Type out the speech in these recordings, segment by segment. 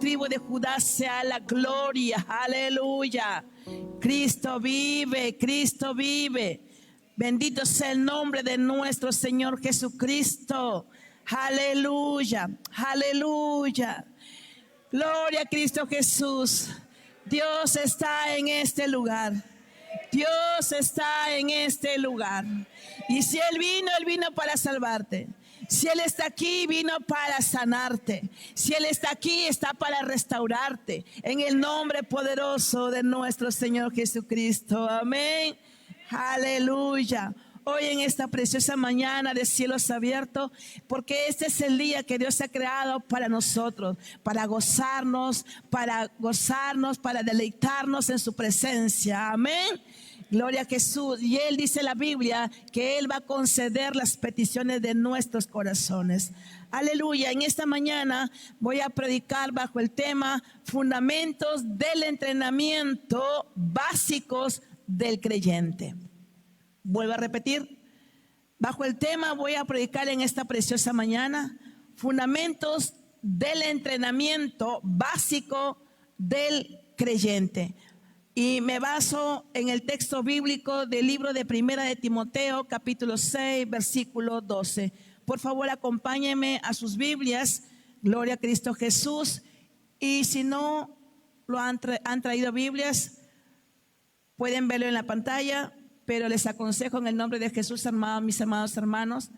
tribu de Judá sea la gloria. Aleluya. Cristo vive, Cristo vive. Bendito sea el nombre de nuestro Señor Jesucristo. Aleluya, aleluya. Gloria a Cristo Jesús. Dios está en este lugar. Dios está en este lugar. Y si Él vino para salvarte. Si Él está aquí, vino para sanarte. Si Él está aquí, está para restaurarte. En el nombre poderoso de nuestro Señor Jesucristo. Amén. Aleluya. Hoy en esta preciosa mañana de cielos abiertos, porque este es el día que Dios ha creado para nosotros, para gozarnos, para deleitarnos en su presencia. Amén. Gloria a Jesús. Y Él dice en la Biblia que Él va a conceder las peticiones de nuestros corazones. Aleluya. En esta mañana voy a predicar bajo el tema fundamentos del entrenamiento básicos del creyente. Vuelvo a repetir, bajo el tema voy a predicar en esta preciosa mañana fundamentos del entrenamiento básico del creyente. Y me baso en el texto bíblico del libro de Primera de Timoteo, capítulo 6, versículo 12. Por favor, acompáñenme a sus Biblias. Gloria a Cristo Jesús. Y si no lo han traído Biblias, pueden verlo en la pantalla. Pero les aconsejo en el nombre de Jesús, mis amados hermanos,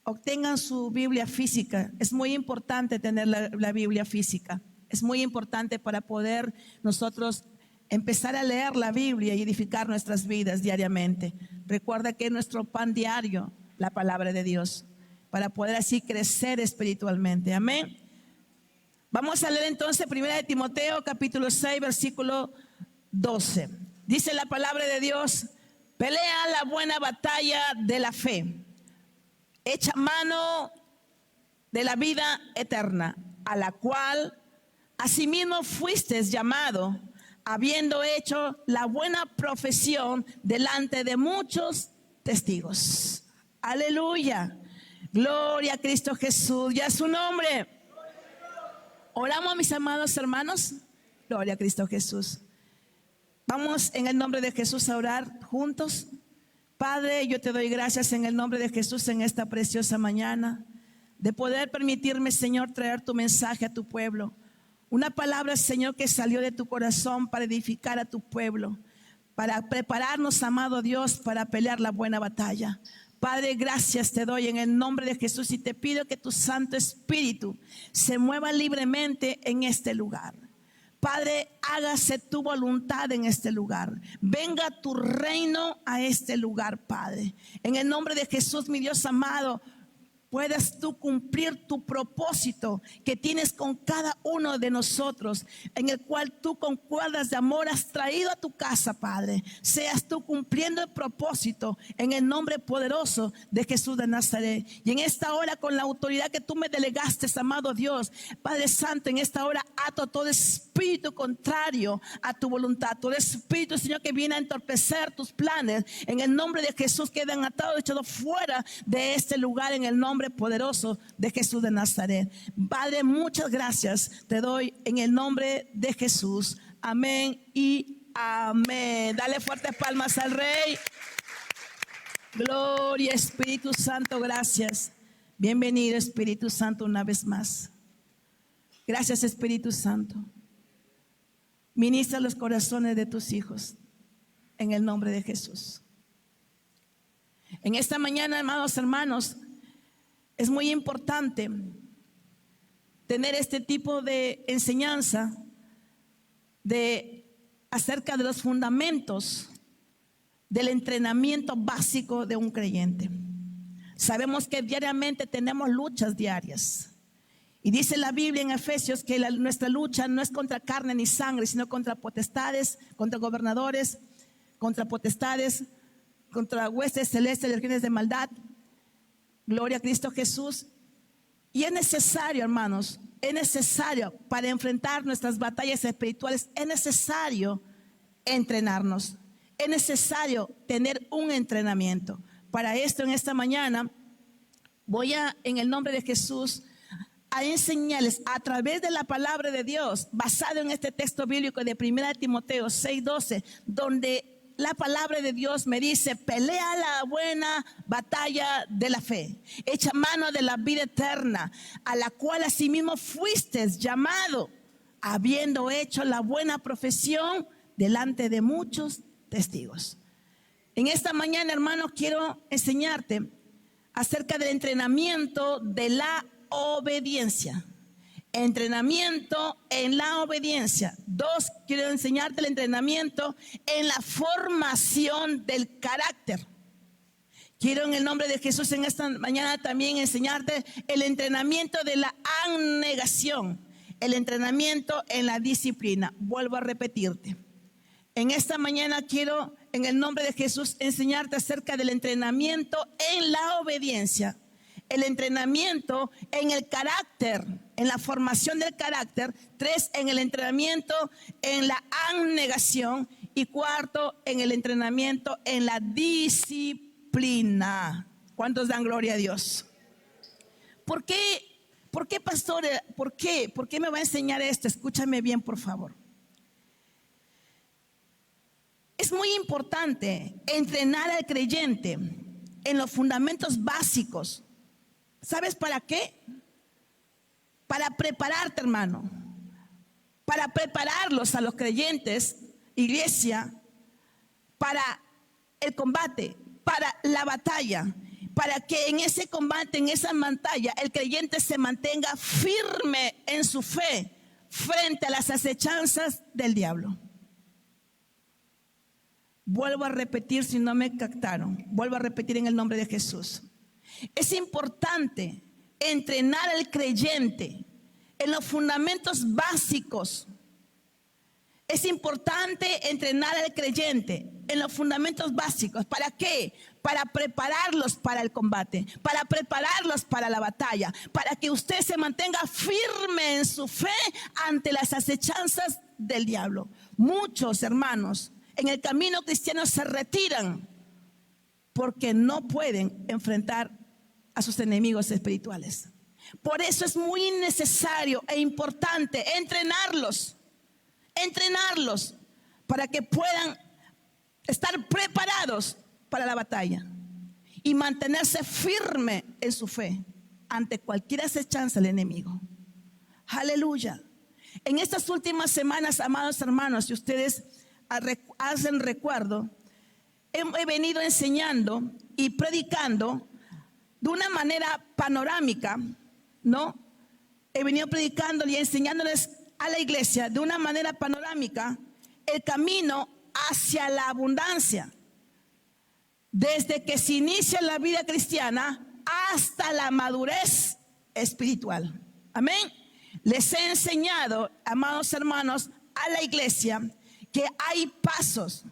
obtengan su Biblia física. Es muy importante tener la Biblia física. Es muy importante para poder nosotros empezar a leer la Biblia y edificar nuestras vidas diariamente. Recuerda que es nuestro pan diario, la palabra de Dios, para poder así crecer espiritualmente. Amén. Vamos a leer entonces 1 de Timoteo, capítulo 6, versículo 12. Dice la palabra de Dios: pelea la buena batalla de la fe, echa mano de la vida eterna, a la cual asimismo fuiste llamado, habiendo hecho la buena profesión delante de muchos testigos. Aleluya. Gloria a Cristo Jesús y a su nombre. Oramos, mis amados hermanos. Gloria a Cristo Jesús. Vamos en el nombre de Jesús a orar juntos. Padre, yo te doy gracias en el nombre de Jesús en esta preciosa mañana, de poder permitirme, Señor, traer tu mensaje a tu pueblo. Una palabra, Señor, que salió de tu corazón para edificar a tu pueblo, para prepararnos, amado Dios, para pelear la buena batalla. Padre, gracias te doy en el nombre de Jesús y te pido que tu Santo Espíritu se mueva libremente en este lugar. Padre, hágase tu voluntad en este lugar. Venga tu reino a este lugar, Padre. En el nombre de Jesús, mi Dios amado, puedas tú cumplir tu propósito que tienes con cada uno de nosotros, en el cual tú con cuerdas de amor has traído a tu casa, Padre. Seas tú cumpliendo el propósito en el nombre poderoso de Jesús de Nazaret. Y en esta hora, con la autoridad que tú me delegaste, amado Dios, Padre Santo, en esta hora ato todo espíritu contrario a tu voluntad, todo espíritu, Señor, que viene a entorpecer tus planes, en el nombre de Jesús quedan atados y echados fuera de este lugar en el nombre poderoso de Jesús de Nazaret. Padre, muchas gracias te doy en el nombre de Jesús. Amén y amén. Dale fuertes palmas al Rey. Gloria, Espíritu Santo, gracias. Bienvenido, Espíritu Santo, una vez más. Gracias, Espíritu Santo. Ministra los corazones de tus hijos en el nombre de Jesús. En esta mañana, amados hermanos, es muy importante tener este tipo de enseñanza acerca de los fundamentos del entrenamiento básico de un creyente. Sabemos que diariamente tenemos luchas diarias. Y dice la Biblia en Efesios que nuestra lucha no es contra carne ni sangre, sino contra potestades, contra gobernadores, contra potestades, contra huestes celestes, legiones de maldad. Gloria a Cristo Jesús. Y es necesario, hermanos, es necesario para enfrentar nuestras batallas espirituales, es necesario entrenarnos. Es necesario tener un entrenamiento. Para esto, en esta mañana, voy a, en el nombre de Jesús, a enseñarles a través de la palabra de Dios, basado en este texto bíblico de 1 Timoteo 6:12, donde la palabra de Dios me dice: pelea la buena batalla de la fe, echa mano de la vida eterna, a la cual asimismo fuiste llamado, habiendo hecho la buena profesión delante de muchos testigos. En esta mañana, hermanos, quiero enseñarte acerca del entrenamiento de la obediencia. Entrenamiento en la obediencia. 2, quiero enseñarte el entrenamiento en la formación del carácter. Quiero en el nombre de Jesús en esta mañana también enseñarte el entrenamiento de la abnegación, el entrenamiento en la disciplina. Vuelvo a repetirte. En esta mañana quiero en el nombre de Jesús enseñarte acerca del entrenamiento en la obediencia, el entrenamiento en el carácter, en la formación del carácter. 3, en el entrenamiento en la abnegación. Y 4, en el entrenamiento en la disciplina. ¿Cuántos dan gloria a Dios? ¿Por qué, pastor? ¿Por qué me va a enseñar esto? Escúchame bien, por favor. Es muy importante entrenar al creyente en los fundamentos básicos. ¿Sabes para qué? Para prepararte, hermano. Para prepararlos a los creyentes, iglesia, para el combate, para la batalla. Para que en ese combate, en esa batalla, el creyente se mantenga firme en su fe frente a las acechanzas del diablo. Vuelvo a repetir si no me captaron. Vuelvo a repetir en el nombre de Jesús. Es importante entrenar al creyente en los fundamentos básicos. Es importante entrenar al creyente en los fundamentos básicos. ¿Para qué? Para prepararlos para el combate, para prepararlos para la batalla, para que usted se mantenga firme en su fe ante las acechanzas del diablo. Muchos hermanos en el camino cristiano se retiran porque no pueden enfrentar a sus enemigos espirituales. Por eso es muy necesario e importante entrenarlos para que puedan estar preparados para la batalla y mantenerse firme en su fe ante cualquier acechanza del enemigo. Aleluya. En estas últimas semanas, amados hermanos, si ustedes hacen recuerdo, he venido enseñando y predicando de una manera panorámica, ¿no? He venido predicando y enseñándoles a la iglesia de una manera panorámica el camino hacia la abundancia, desde que se inicia la vida cristiana hasta la madurez espiritual. Amén. Les he enseñado, amados hermanos, a la iglesia que hay pasos.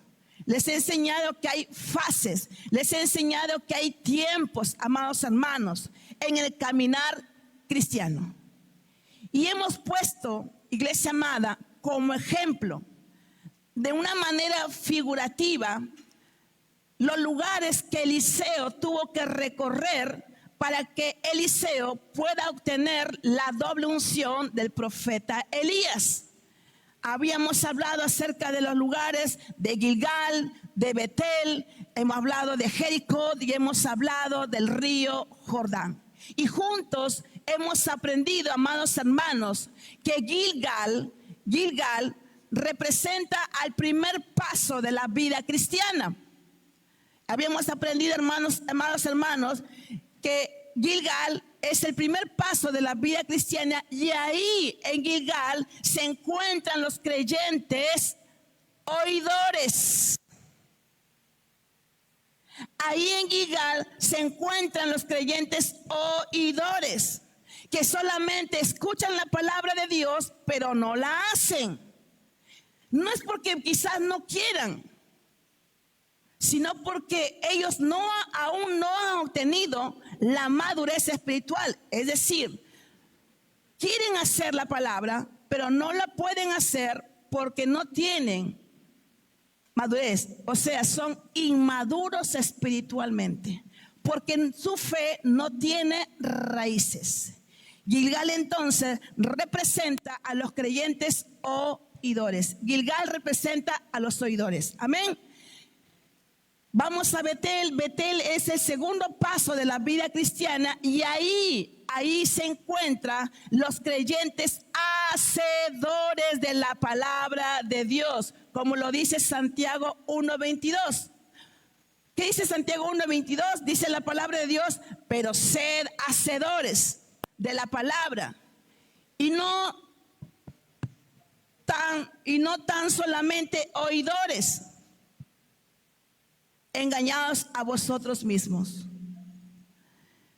Les he enseñado que hay fases. Les he enseñado que hay tiempos, amados hermanos, en el caminar cristiano. Y hemos puesto, iglesia amada, como ejemplo, de una manera figurativa, los lugares que Eliseo tuvo que recorrer para que Eliseo pueda obtener la doble unción del profeta Elías. Habíamos hablado acerca de los lugares de Gilgal, de Betel, hemos hablado de Jericó y hemos hablado del río Jordán. Y juntos hemos aprendido, amados hermanos, que Gilgal representa al primer paso de la vida cristiana. Habíamos aprendido, amados hermanos, que Gilgal es el primer paso de la vida cristiana, y ahí en Gilgal se encuentran los creyentes oidores. Ahí en Gilgal se encuentran los creyentes oidores, que solamente escuchan la palabra de Dios, pero no la hacen. No es porque quizás no quieran, sino porque ellos aún no han obtenido la madurez espiritual. Es decir, quieren hacer la palabra, pero no la pueden hacer porque no tienen madurez. O sea, son inmaduros espiritualmente, porque su fe no tiene raíces. Gilgal entonces representa a los creyentes oidores. Gilgal representa a los oidores. Amén. Vamos a Betel. Betel es el segundo paso de la vida cristiana y ahí se encuentran los creyentes hacedores de la palabra de Dios, como lo dice Santiago 1:22. ¿Qué dice Santiago 1:22? Dice la palabra de Dios, pero sed hacedores de la palabra y no tan solamente oidores, engañados a vosotros mismos.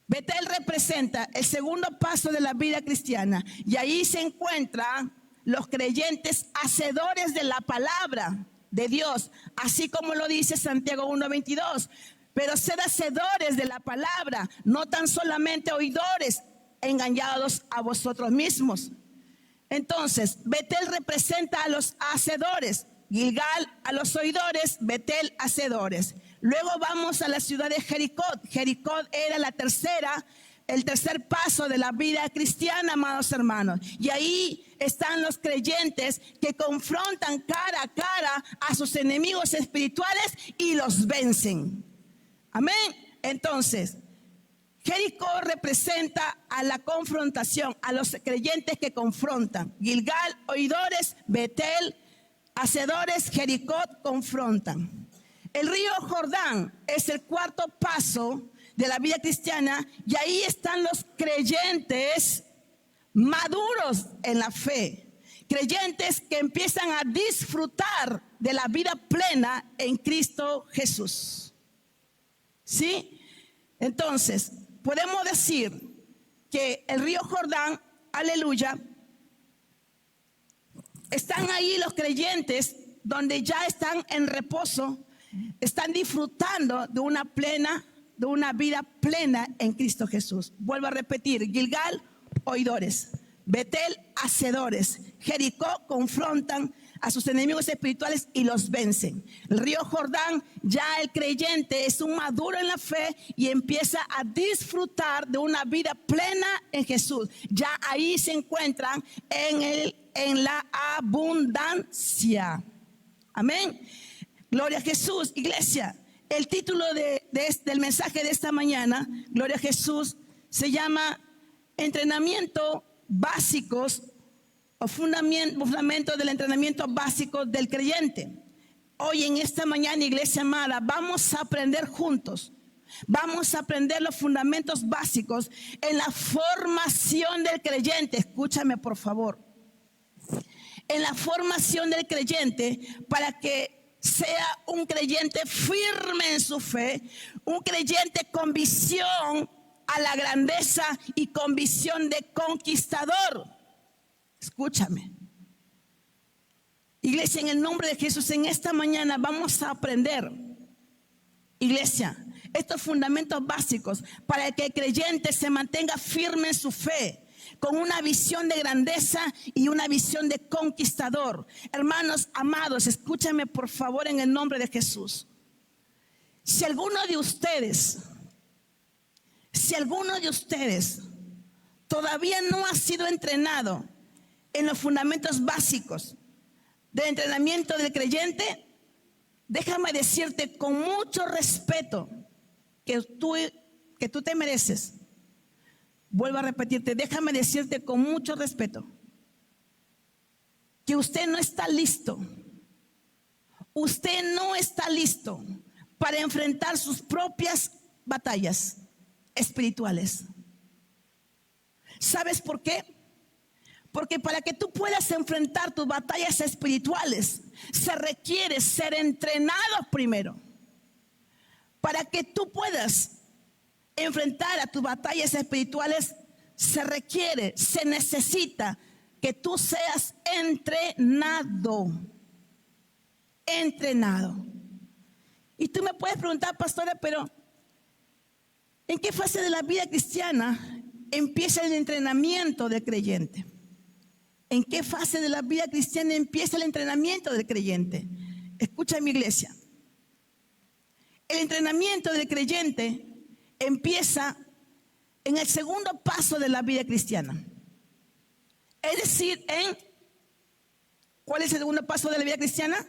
Betel representa el segundo paso de la vida cristiana y ahí se encuentran los creyentes hacedores de la palabra de Dios, así como lo dice Santiago 1:22. Pero sed hacedores de la palabra, no tan solamente oidores, engañados a vosotros mismos. Entonces, Betel representa a los hacedores, Gilgal a los oidores, Betel hacedores. Luego vamos a la ciudad de Jericó. Jericó era el tercer paso de la vida cristiana, amados hermanos. Y ahí están los creyentes que confrontan cara a cara a sus enemigos espirituales y los vencen. Amén. Entonces, Jericó representa a la confrontación, a los creyentes que confrontan. Gilgal, oidores, Betel, hacedores, Jericó, confrontan. El río Jordán es el cuarto paso de la vida cristiana y ahí están los creyentes maduros en la fe. Creyentes que empiezan a disfrutar de la vida plena en Cristo Jesús. ¿Sí? Entonces, podemos decir que el río Jordán, aleluya, están ahí los creyentes donde ya están en reposo, están disfrutando de una vida plena en Cristo Jesús. Vuelvo a repetir, Gilgal, oidores, Betel, hacedores, Jericó, confrontan a sus enemigos espirituales y los vencen. El río Jordán, ya el creyente es un maduro en la fe y empieza a disfrutar de una vida plena en Jesús. Ya ahí se encuentran en la abundancia. Amén. Gloria a Jesús, iglesia. El título del mensaje de esta mañana, Gloria a Jesús, se llama Entrenamiento Básicos o fundamento del entrenamiento básico del creyente. Hoy en esta mañana, iglesia amada, vamos a aprender juntos. Vamos a aprender los fundamentos básicos en la formación del creyente. Escúchame, por favor. En la formación del creyente para que sea un creyente firme en su fe, un creyente con visión a la grandeza y con visión de conquistador. Escúchame. Iglesia, en el nombre de Jesús, en esta mañana vamos a aprender, iglesia, estos fundamentos básicos para que el creyente se mantenga firme en su fe, con una visión de grandeza y una visión de conquistador. Hermanos amados, escúchame por favor en el nombre de Jesús. Si alguno de ustedes todavía no ha sido entrenado en los fundamentos básicos del entrenamiento del creyente, déjame decirte con mucho respeto que tú te mereces. Vuelvo a repetirte, déjame decirte con mucho respeto que usted no está listo. Usted no está listo para enfrentar sus propias batallas espirituales. ¿Sabes por qué? Porque para que tú puedas enfrentar tus batallas espirituales, se requiere ser entrenado primero. Para que tú puedas enfrentar a tus batallas espirituales, se necesita que tú seas entrenado. Y tú me puedes preguntar, pastora, pero ¿en qué fase de la vida cristiana empieza el entrenamiento del creyente? ¿En qué fase de la vida cristiana empieza el entrenamiento del creyente? Escucha mi iglesia. El entrenamiento del creyente empieza en el segundo paso de la vida cristiana. Es decir, ¿cuál es el segundo paso de la vida cristiana?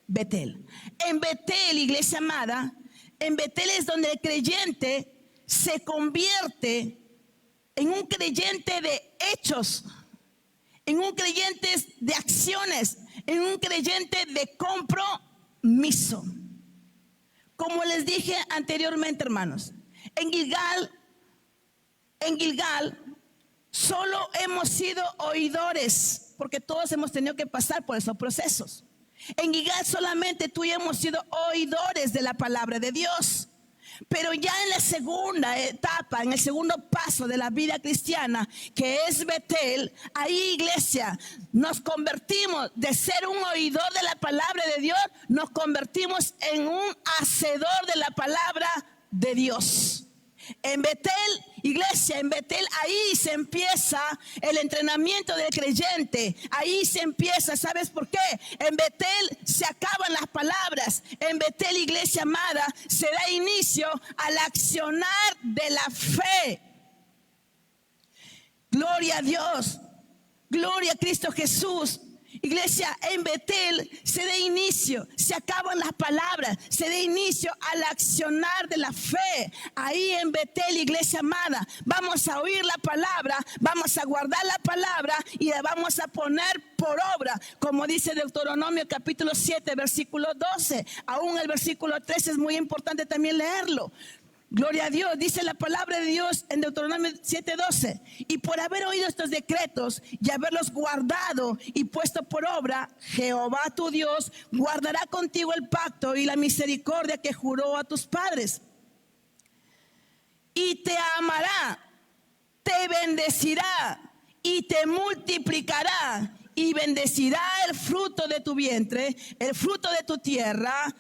Betel. En Betel, iglesia amada, en Betel es donde el creyente se convierte en un creyente de hechos, en un creyente de acciones, en un creyente de compromiso. Como les dije anteriormente, hermanos, en Gilgal solo hemos sido oidores, porque todos hemos tenido que pasar por esos procesos. En Gilgal solamente tú y yo hemos sido oidores de la palabra de Dios. Pero ya en la segunda etapa, en el segundo paso de la vida cristiana, que es Betel, ahí, iglesia, nos convertimos de ser un oidor de la palabra de Dios, nos convertimos en un hacedor de la palabra de Dios. En Betel, iglesia, en Betel, ahí se empieza el entrenamiento del creyente. Ahí se empieza, ¿sabes por qué? En Betel se acaban las palabras. En Betel, iglesia amada, se da inicio al accionar de la fe. Gloria a Dios, gloria a Cristo Jesús. Iglesia, en Betel se da inicio, se acaban las palabras, se da inicio al accionar de la fe. Ahí en Betel, iglesia amada, vamos a oír la palabra, vamos a guardar la palabra y la vamos a poner por obra, como dice Deuteronomio capítulo 7, versículo 12. Aún el versículo 13 es muy importante también leerlo. Gloria a Dios, dice la palabra de Dios en Deuteronomio 7:12. Y por haber oído estos decretos y haberlos guardado y puesto por obra, Jehová tu Dios guardará contigo el pacto y la misericordia que juró a tus padres. Y te amará, te bendecirá y te multiplicará y bendecirá el fruto de tu vientre, el fruto de tu tierra,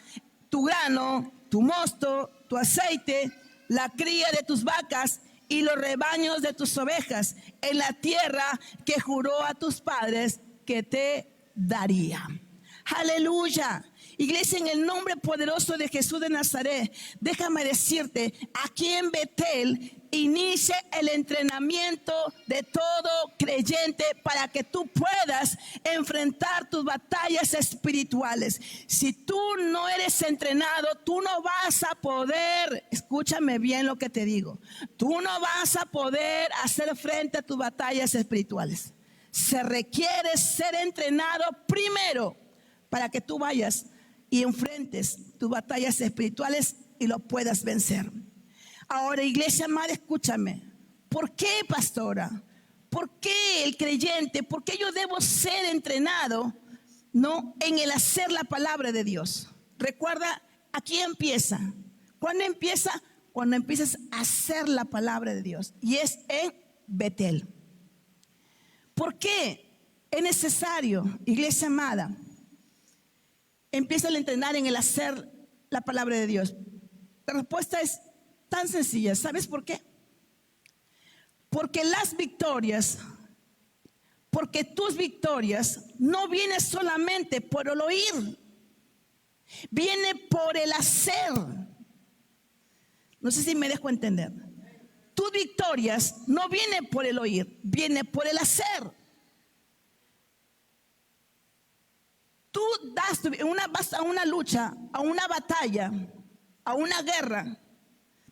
tu grano, tu mosto, tu aceite, la cría de tus vacas y los rebaños de tus ovejas en la tierra que juró a tus padres que te daría. Aleluya. Iglesia, en el nombre poderoso de Jesús de Nazaret, déjame decirte, aquí en Betel inicia el entrenamiento de todo creyente para que tú puedas enfrentar tus batallas espirituales. Si tú no eres entrenado, tú no vas a poder, escúchame bien lo que te digo, tú no vas a poder hacer frente a tus batallas espirituales. Se requiere ser entrenado primero para que tú vayas y enfrentes tus batallas espirituales y lo puedas vencer. Ahora, iglesia amada, escúchame. ¿Por qué, pastora? ¿Por qué el creyente? ¿Por qué yo debo ser entrenado, no, en el hacer la palabra de Dios? Recuerda, aquí empieza. ¿Cuándo empieza? Cuando empiezas a hacer la palabra de Dios. Y es en Betel. ¿Por qué es necesario, iglesia amada, empieza a entrenar en el hacer la palabra de Dios? La respuesta es tan sencilla. ¿Sabes por qué? Porque las victorias, porque tus victorias no vienen solamente por el oír, viene por el hacer. No sé si me dejo entender. Tus victorias no vienen por el oír, viene por el hacer. Tú vas a una lucha, a una batalla, a una guerra.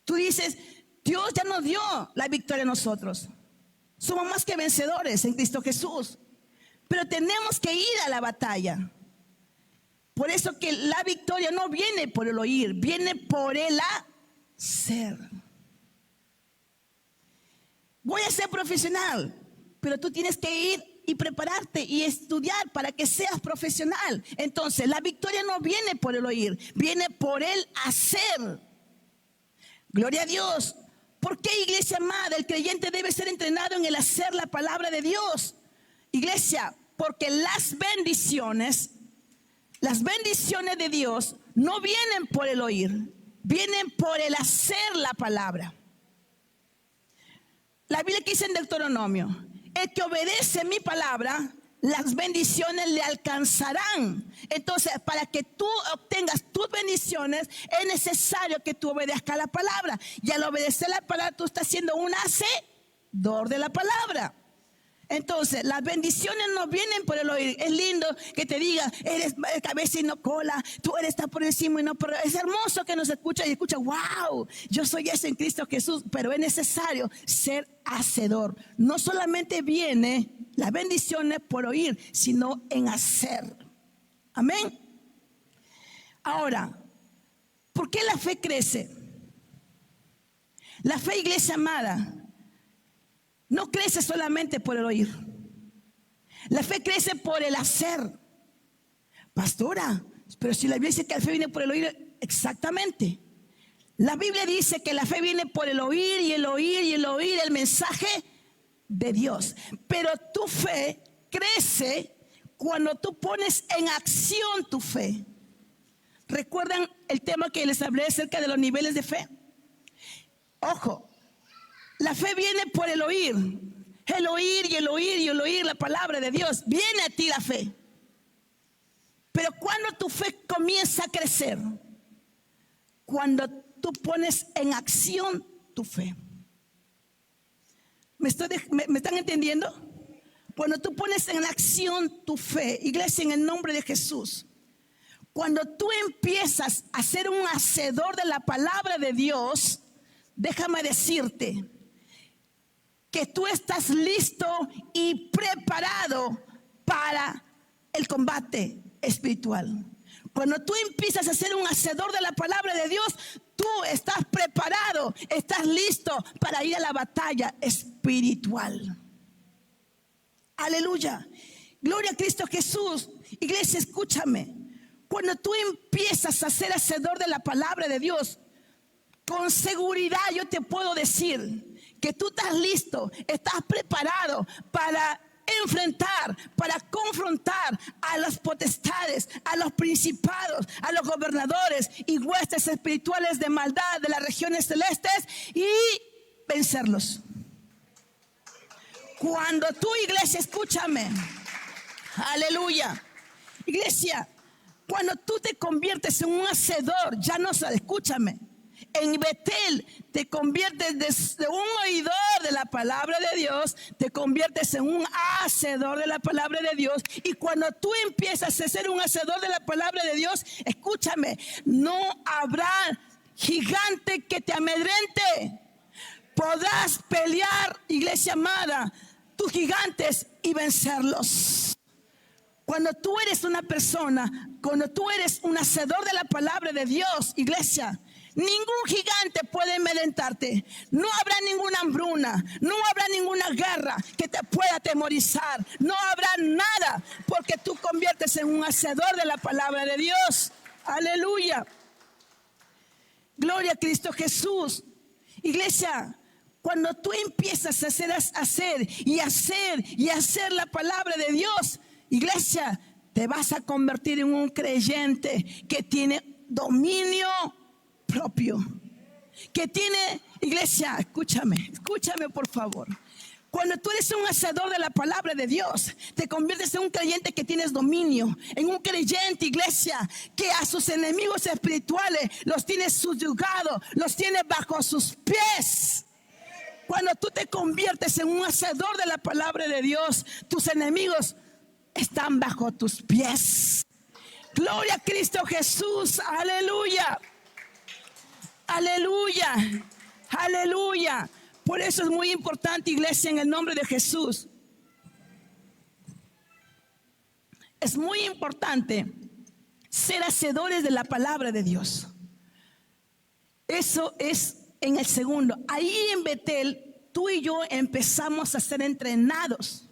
Tú dices, Dios ya nos dio la victoria a nosotros. Somos más que vencedores en Cristo Jesús. Pero tenemos que ir a la batalla. Por eso que la victoria no viene por el oír, viene por el hacer. Voy a ser profesional, pero tú tienes que ir y prepararte y estudiar para que seas profesional. Entonces, la victoria no viene por el oír, viene por el hacer. Gloria a Dios. ¿Por qué, iglesia amada, el creyente debe ser entrenado en el hacer la palabra de Dios? Iglesia, porque las bendiciones de Dios no vienen por el oír, vienen por el hacer la palabra. La Biblia que dice en Deuteronomio, el que obedece mi palabra las bendiciones le alcanzarán. Entonces, para que tú obtengas tus bendiciones, es necesario que tú obedezcas la palabra. Y al obedecer la palabra, tú estás siendo un hacedor de la palabra. Entonces, las bendiciones no vienen por el oír. Es lindo que te diga, eres cabeza y no cola, tú eres está por encima y no por... Es hermoso que nos escucha y escucha, wow, yo soy eso en Cristo Jesús. Pero es necesario ser hacedor. No solamente viene las bendiciones por oír, sino en hacer. Amén. Ahora, ¿por qué la fe crece? La fe, iglesia amada, no crece solamente por el oír. La fe crece por el hacer. Pastora, pero si la Biblia dice que la fe viene por el oír, exactamente. La Biblia dice que la fe viene por el oír y el oír y el oír el mensaje de Dios. Pero tu fe crece cuando tú pones en acción tu fe. ¿Recuerdan el tema que les hablé acerca de los niveles de fe? Ojo. La fe viene por el oír y el oír y el oír la palabra de Dios. Viene a ti la fe. Pero cuando tu fe comienza a crecer, cuando tú pones en acción tu fe. ¿Me están entendiendo? Cuando tú pones en acción tu fe, iglesia, en el nombre de Jesús. Cuando tú empiezas a ser un hacedor de la palabra de Dios, déjame decirte que tú estás listo y preparado para el combate espiritual. Cuando tú empiezas a ser un hacedor de la palabra de Dios, tú estás preparado, estás listo para ir a la batalla espiritual. Aleluya. Gloria a Cristo Jesús. Iglesia, escúchame. Cuando tú empiezas a ser hacedor de la palabra de Dios, con seguridad yo te puedo decir que tú estás listo, estás preparado para enfrentar, para confrontar a las potestades, a los principados, a los gobernadores y huestes espirituales de maldad de las regiones celestes y vencerlos. Cuando tú, iglesia, escúchame, aleluya, iglesia, cuando tú te conviertes en un hacedor, ya no sabes, escúchame. En Betel te conviertes desde un oidor de la palabra de Dios, te conviertes en un hacedor de la palabra de Dios. Y cuando tú empiezas a ser un hacedor de la palabra de Dios, escúchame, no habrá gigante que te amedrente. Podrás pelear, iglesia amada, tus gigantes y vencerlos. Cuando tú eres una persona, cuando tú eres un hacedor de la palabra de Dios, iglesia, ningún gigante puede amedrentarte. No habrá ninguna hambruna, no habrá ninguna guerra que te pueda atemorizar. No habrá nada, porque tú conviertes en un hacedor de la palabra de Dios. Aleluya. Gloria a Cristo Jesús. Iglesia, cuando tú empiezas a hacer la palabra de Dios, iglesia, te vas a convertir en un creyente que tiene dominio propio, que tiene, iglesia, escúchame por favor. Cuando tú eres un hacedor de la palabra de Dios, te conviertes en un creyente que tienes dominio, en un creyente, iglesia, que a sus enemigos espirituales los tiene subyugados, los tiene bajo sus pies. Cuando tú te conviertes en un hacedor de la palabra de Dios, tus enemigos están bajo tus pies. Gloria a Cristo Jesús, aleluya. Aleluya, aleluya. Por eso es muy importante, iglesia, en el nombre de Jesús. Es muy importante ser hacedores de la palabra de Dios. Eso es en el segundo. Ahí en Betel, tú y yo empezamos a ser entrenados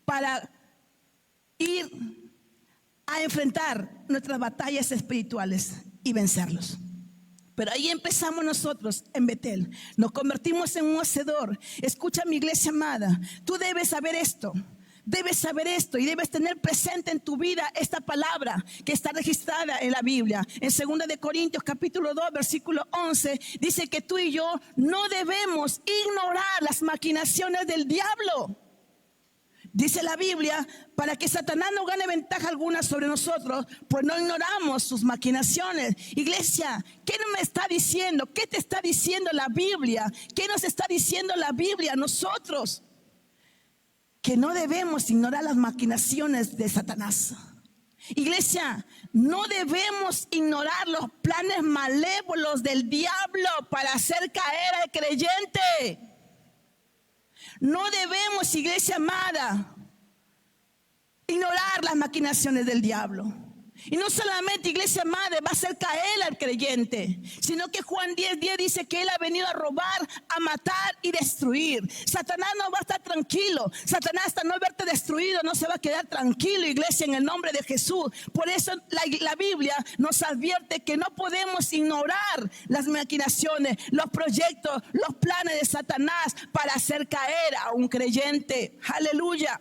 para ir a enfrentar nuestras batallas espirituales y vencerlos. Pero ahí empezamos nosotros en Betel. Nos convertimos en un hacedor. Escucha, mi iglesia amada, tú debes saber esto. Debes saber esto y debes tener presente en tu vida esta palabra que está registrada en la Biblia. En 2 de Corintios capítulo 2 versículo 11 dice que tú y yo no debemos ignorar las maquinaciones del diablo. Dice la Biblia, para que Satanás no gane ventaja alguna sobre nosotros, pues no ignoramos sus maquinaciones. Iglesia, ¿qué me está diciendo? ¿Qué te está diciendo la Biblia? ¿Qué nos está diciendo la Biblia a nosotros? Que no debemos ignorar las maquinaciones de Satanás. Iglesia, no debemos ignorar los planes malévolos del diablo para hacer caer al creyente. No debemos, iglesia amada, ignorar las maquinaciones del diablo. Y no solamente, iglesia amada, va a hacer caer al creyente, sino que Juan 10:10 dice que él ha venido a robar, a matar y destruir. Satanás no va a estar tranquilo. Satanás, hasta no verte destruido, no se va a quedar tranquilo, iglesia, en el nombre de Jesús. Por eso la Biblia nos advierte que no podemos ignorar las maquinaciones, los proyectos, los planes de Satanás para hacer caer a un creyente. Aleluya.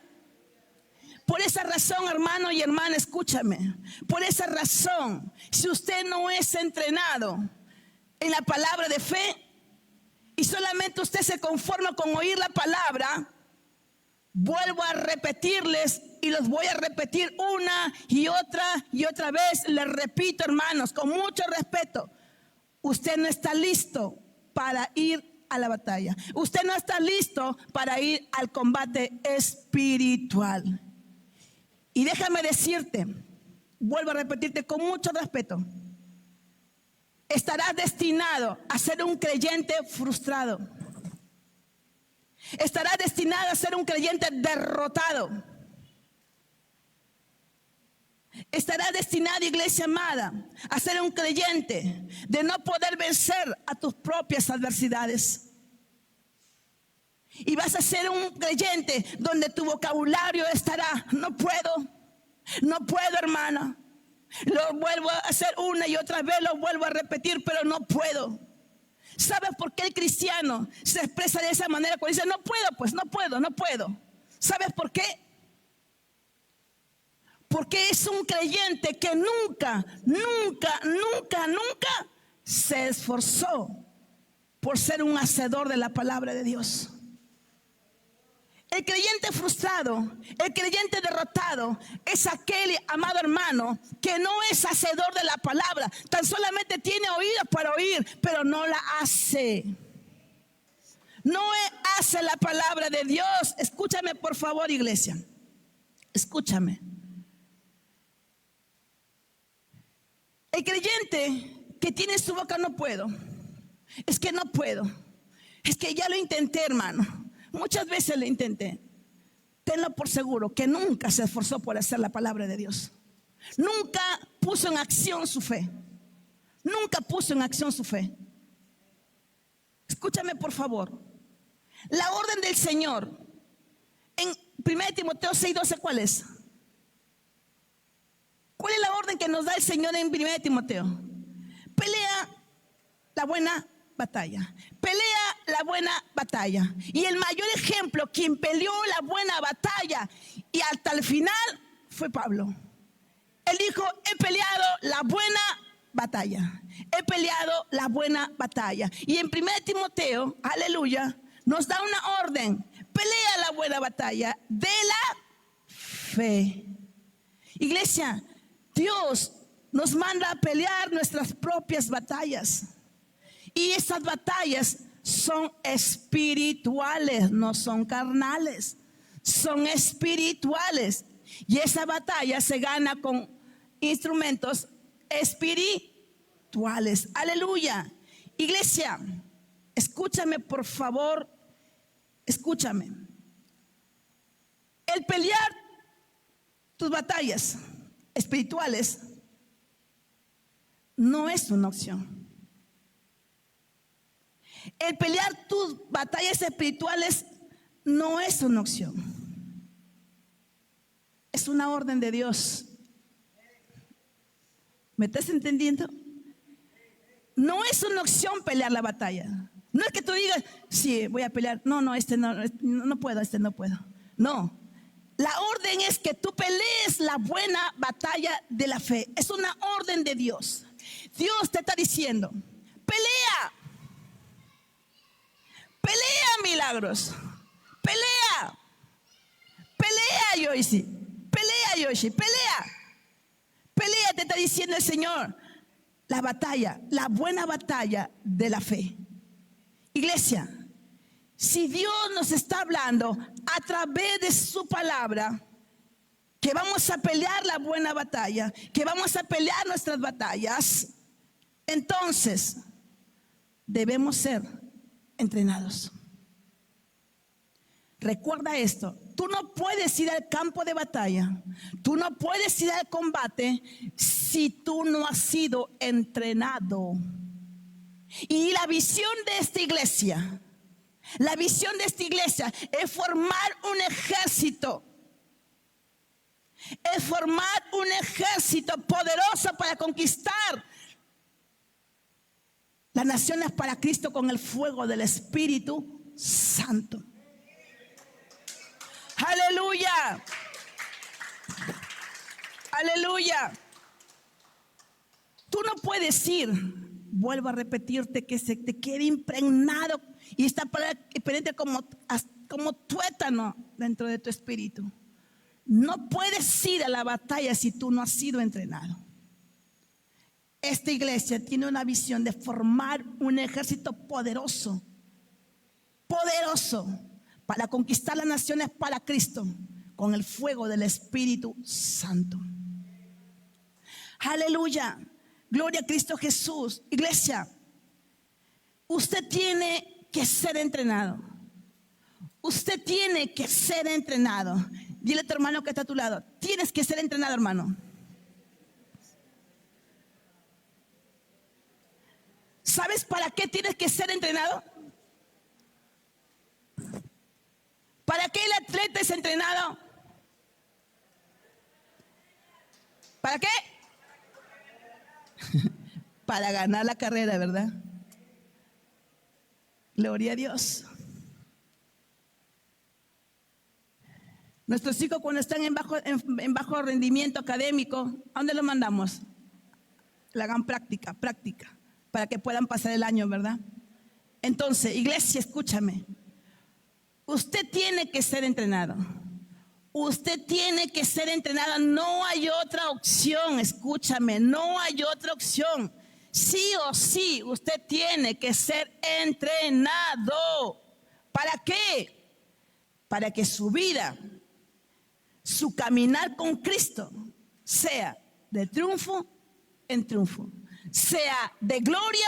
Por esa razón, hermano y hermana, escúchame. Por esa razón, si usted no es entrenado en la palabra de fe y solamente usted se conforma con oír la palabra, vuelvo a repetirles y los voy a repetir una y otra vez. Les repito, hermanos, con mucho respeto, usted no está listo para ir a la batalla. Usted no está listo para ir al combate espiritual. Y déjame decirte, vuelvo a repetirte con mucho respeto, estarás destinado a ser un creyente frustrado. Estarás destinado a ser un creyente derrotado. Estarás destinado, iglesia amada, a ser un creyente de no poder vencer a tus propias adversidades. Y vas a ser un creyente donde tu vocabulario estará: no puedo, hermana. Lo vuelvo a hacer una y otra vez, lo vuelvo a repetir, pero no puedo. ¿Sabes por qué el cristiano se expresa de esa manera? Cuando dice no puedo, pues no puedo. ¿Sabes por qué? Porque es un creyente que nunca se esforzó por ser un hacedor de la palabra de Dios. El creyente frustrado, el creyente derrotado es aquel, amado hermano, que no es hacedor de la palabra. Tan solamente tiene oídos para oír, pero no la hace. No hace la palabra de Dios. Escúchame, por favor, iglesia. Escúchame. El creyente que tiene en su boca no puedo. Es que no puedo. Es que ya lo intenté, hermano. Muchas veces lo intenté. Tenlo por seguro que nunca se esforzó por hacer la palabra de Dios. Nunca puso en acción su fe. Escúchame, por favor. La orden del Señor en 1 Timoteo 6:12, ¿cuál es? ¿Cuál es la orden que nos da el Señor en 1 Timoteo? Pelea la buena batalla. Pelea la buena batalla. Y el mayor ejemplo, quien peleó la buena batalla y hasta el final, fue Pablo. Él dijo: he peleado la buena batalla. He peleado la buena batalla. Y en 1 Timoteo, aleluya, nos da una orden: pelea la buena batalla de la fe. Iglesia, Dios nos manda a pelear nuestras propias batallas. Y esas batallas son espirituales, no son carnales. Son espirituales. Y esa batalla se gana con instrumentos espirituales. Aleluya. Iglesia, escúchame, por favor. Escúchame. El pelear tus batallas espirituales no es una opción. El pelear tus batallas espirituales no es una opción. Es una orden de Dios. ¿Me estás entendiendo? No es una opción pelear la batalla. No es que tú digas: sí, voy a pelear. No puedo. No. La orden es que tú pelees la buena batalla de la fe. Es una orden de Dios. Dios te está diciendo, pelea. Pelea milagros. Pelea. Pelea, Joyce. Pelea, Yoshi. Pelea. Pelea, te está diciendo el Señor. La batalla, la buena batalla de la fe. Iglesia, si Dios nos está hablando a través de su palabra, que vamos a pelear la buena batalla, que vamos a pelear nuestras batallas, entonces debemos ser entrenados. Recuerda esto, tú no puedes ir al campo de batalla, tú no puedes ir al combate si tú no has sido entrenado. Y la visión de esta iglesia, la visión de esta iglesia es formar un ejército. Es formar un ejército poderoso para conquistar las naciones para Cristo con el fuego del Espíritu Santo. Aleluya. Aleluya. Tú no puedes ir, vuelvo a repetirte, que se te quede impregnado y está pendiente como tuétano dentro de tu espíritu. No puedes ir a la batalla si tú no has sido entrenado. Esta iglesia tiene una visión de formar un ejército poderoso, poderoso, para conquistar las naciones para Cristo con el fuego del Espíritu Santo. Aleluya. Gloria a Cristo Jesús. Iglesia, usted tiene que ser entrenado. Usted tiene que ser entrenado. Dile a tu hermano que está a tu lado, tienes que ser entrenado, hermano. ¿Sabes para qué tienes que ser entrenado? ¿Para qué el atleta es entrenado? ¿Para qué? Para ganar la carrera, ¿verdad? Gloria a Dios. Nuestros hijos cuando están en bajo rendimiento académico, ¿a dónde los mandamos? La hagan práctica, para que puedan pasar el año, ¿verdad? Entonces, iglesia, escúchame. Usted tiene que ser entrenado. Usted tiene que ser entrenada. No hay otra opción, escúchame, no hay otra opción. Sí o sí, usted tiene que ser entrenado. ¿Para qué? Para que su vida, su caminar con Cristo sea de triunfo en triunfo, sea de gloria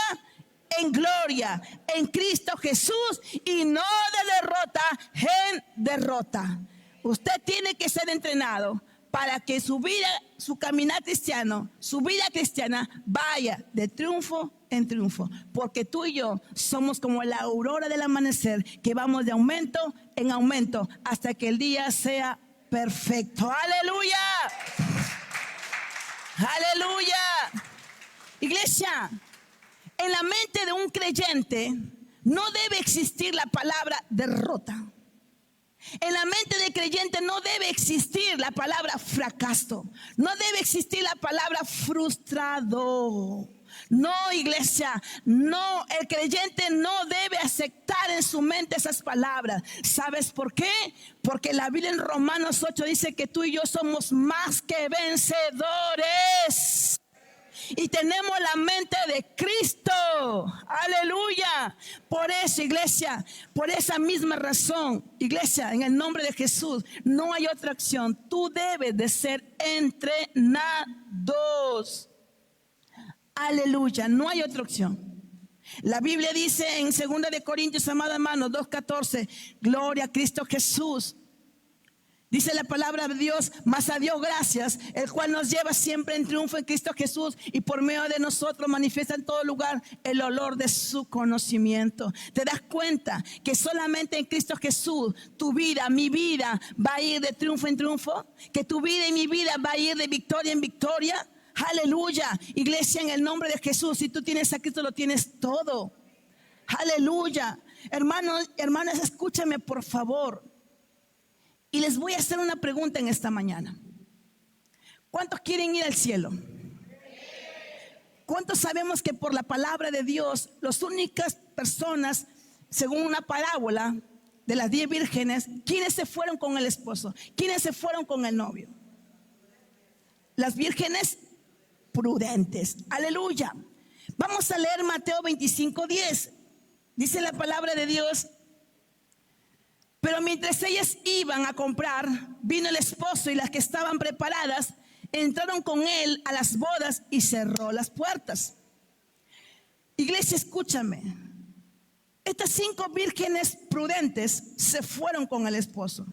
en gloria en Cristo Jesús y no de derrota en derrota. Usted tiene que ser entrenado para que su vida, su caminar cristiano, su vida cristiana vaya de triunfo en triunfo. Porque tú y yo somos como la aurora del amanecer, que vamos de aumento en aumento hasta que el día sea perfecto. ¡Aleluya! ¡Aleluya! Iglesia, en la mente de un creyente no debe existir la palabra derrota. En la mente del creyente no debe existir la palabra fracaso. No debe existir la palabra frustrado. No, iglesia, no, el creyente no debe aceptar en su mente esas palabras. ¿Sabes por qué? Porque la Biblia en Romanos 8 dice que tú y yo somos más que vencedores. Y tenemos la mente de Cristo. Aleluya. Por eso, iglesia, por esa misma razón, iglesia, en el nombre de Jesús, no hay otra opción. Tú debes de ser entrenados. Aleluya, no hay otra opción. La Biblia dice en 2 de Corintios, amada hermano, 2:14, gloria a Cristo Jesús. Dice la palabra de Dios, mas a Dios gracias, el cual nos lleva siempre en triunfo en Cristo Jesús y por medio de nosotros manifiesta en todo lugar el olor de su conocimiento. ¿Te das cuenta que solamente en Cristo Jesús tu vida, mi vida va a ir de triunfo en triunfo? Que tu vida y mi vida va a ir de victoria en victoria. Aleluya, iglesia, en el nombre de Jesús, si tú tienes a Cristo lo tienes todo. Aleluya. Hermanos, hermanas, escúchame por favor. Y les voy a hacer una pregunta en esta mañana. ¿Cuántos quieren ir al cielo? ¿Cuántos sabemos que por la palabra de Dios, las únicas personas, según una parábola de las 10 vírgenes, ¿quiénes se fueron con el esposo? ¿Quiénes se fueron con el novio? Las vírgenes prudentes. Aleluya. Vamos a leer Mateo 25:10. Dice la palabra de Dios: pero mientras ellas iban a comprar, vino el esposo, y las que estaban preparadas entraron con él a las bodas y cerró las puertas. Iglesia, escúchame. Estas 5 vírgenes prudentes se fueron con el esposo.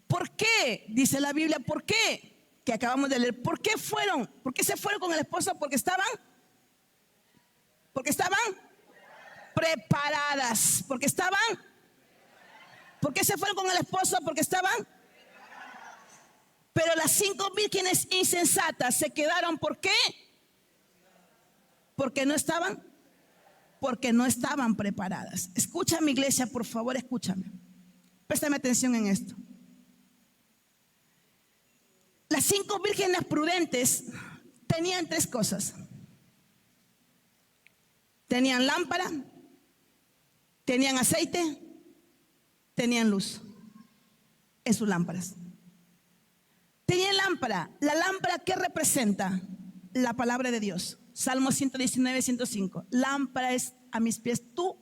¿Por qué? Dice la Biblia, ¿por qué? Que acabamos de leer. ¿Por qué fueron? ¿Por qué se fueron con el esposo? Porque estaban preparadas. ¿Por qué se fueron con el esposo? Porque estaban. Pero las 5 vírgenes insensatas se quedaron. ¿Por qué? Porque no estaban preparadas. Escúchame, iglesia, por favor, escúchame. Préstame atención en esto. Las 5 vírgenes prudentes tenían 3 cosas. Tenían lámpara, tenían aceite, tenían luz en sus lámparas. Tenían lámpara. La lámpara, ¿qué representa? La palabra de Dios. Salmo 119:105. Lámpara es a mis pies tu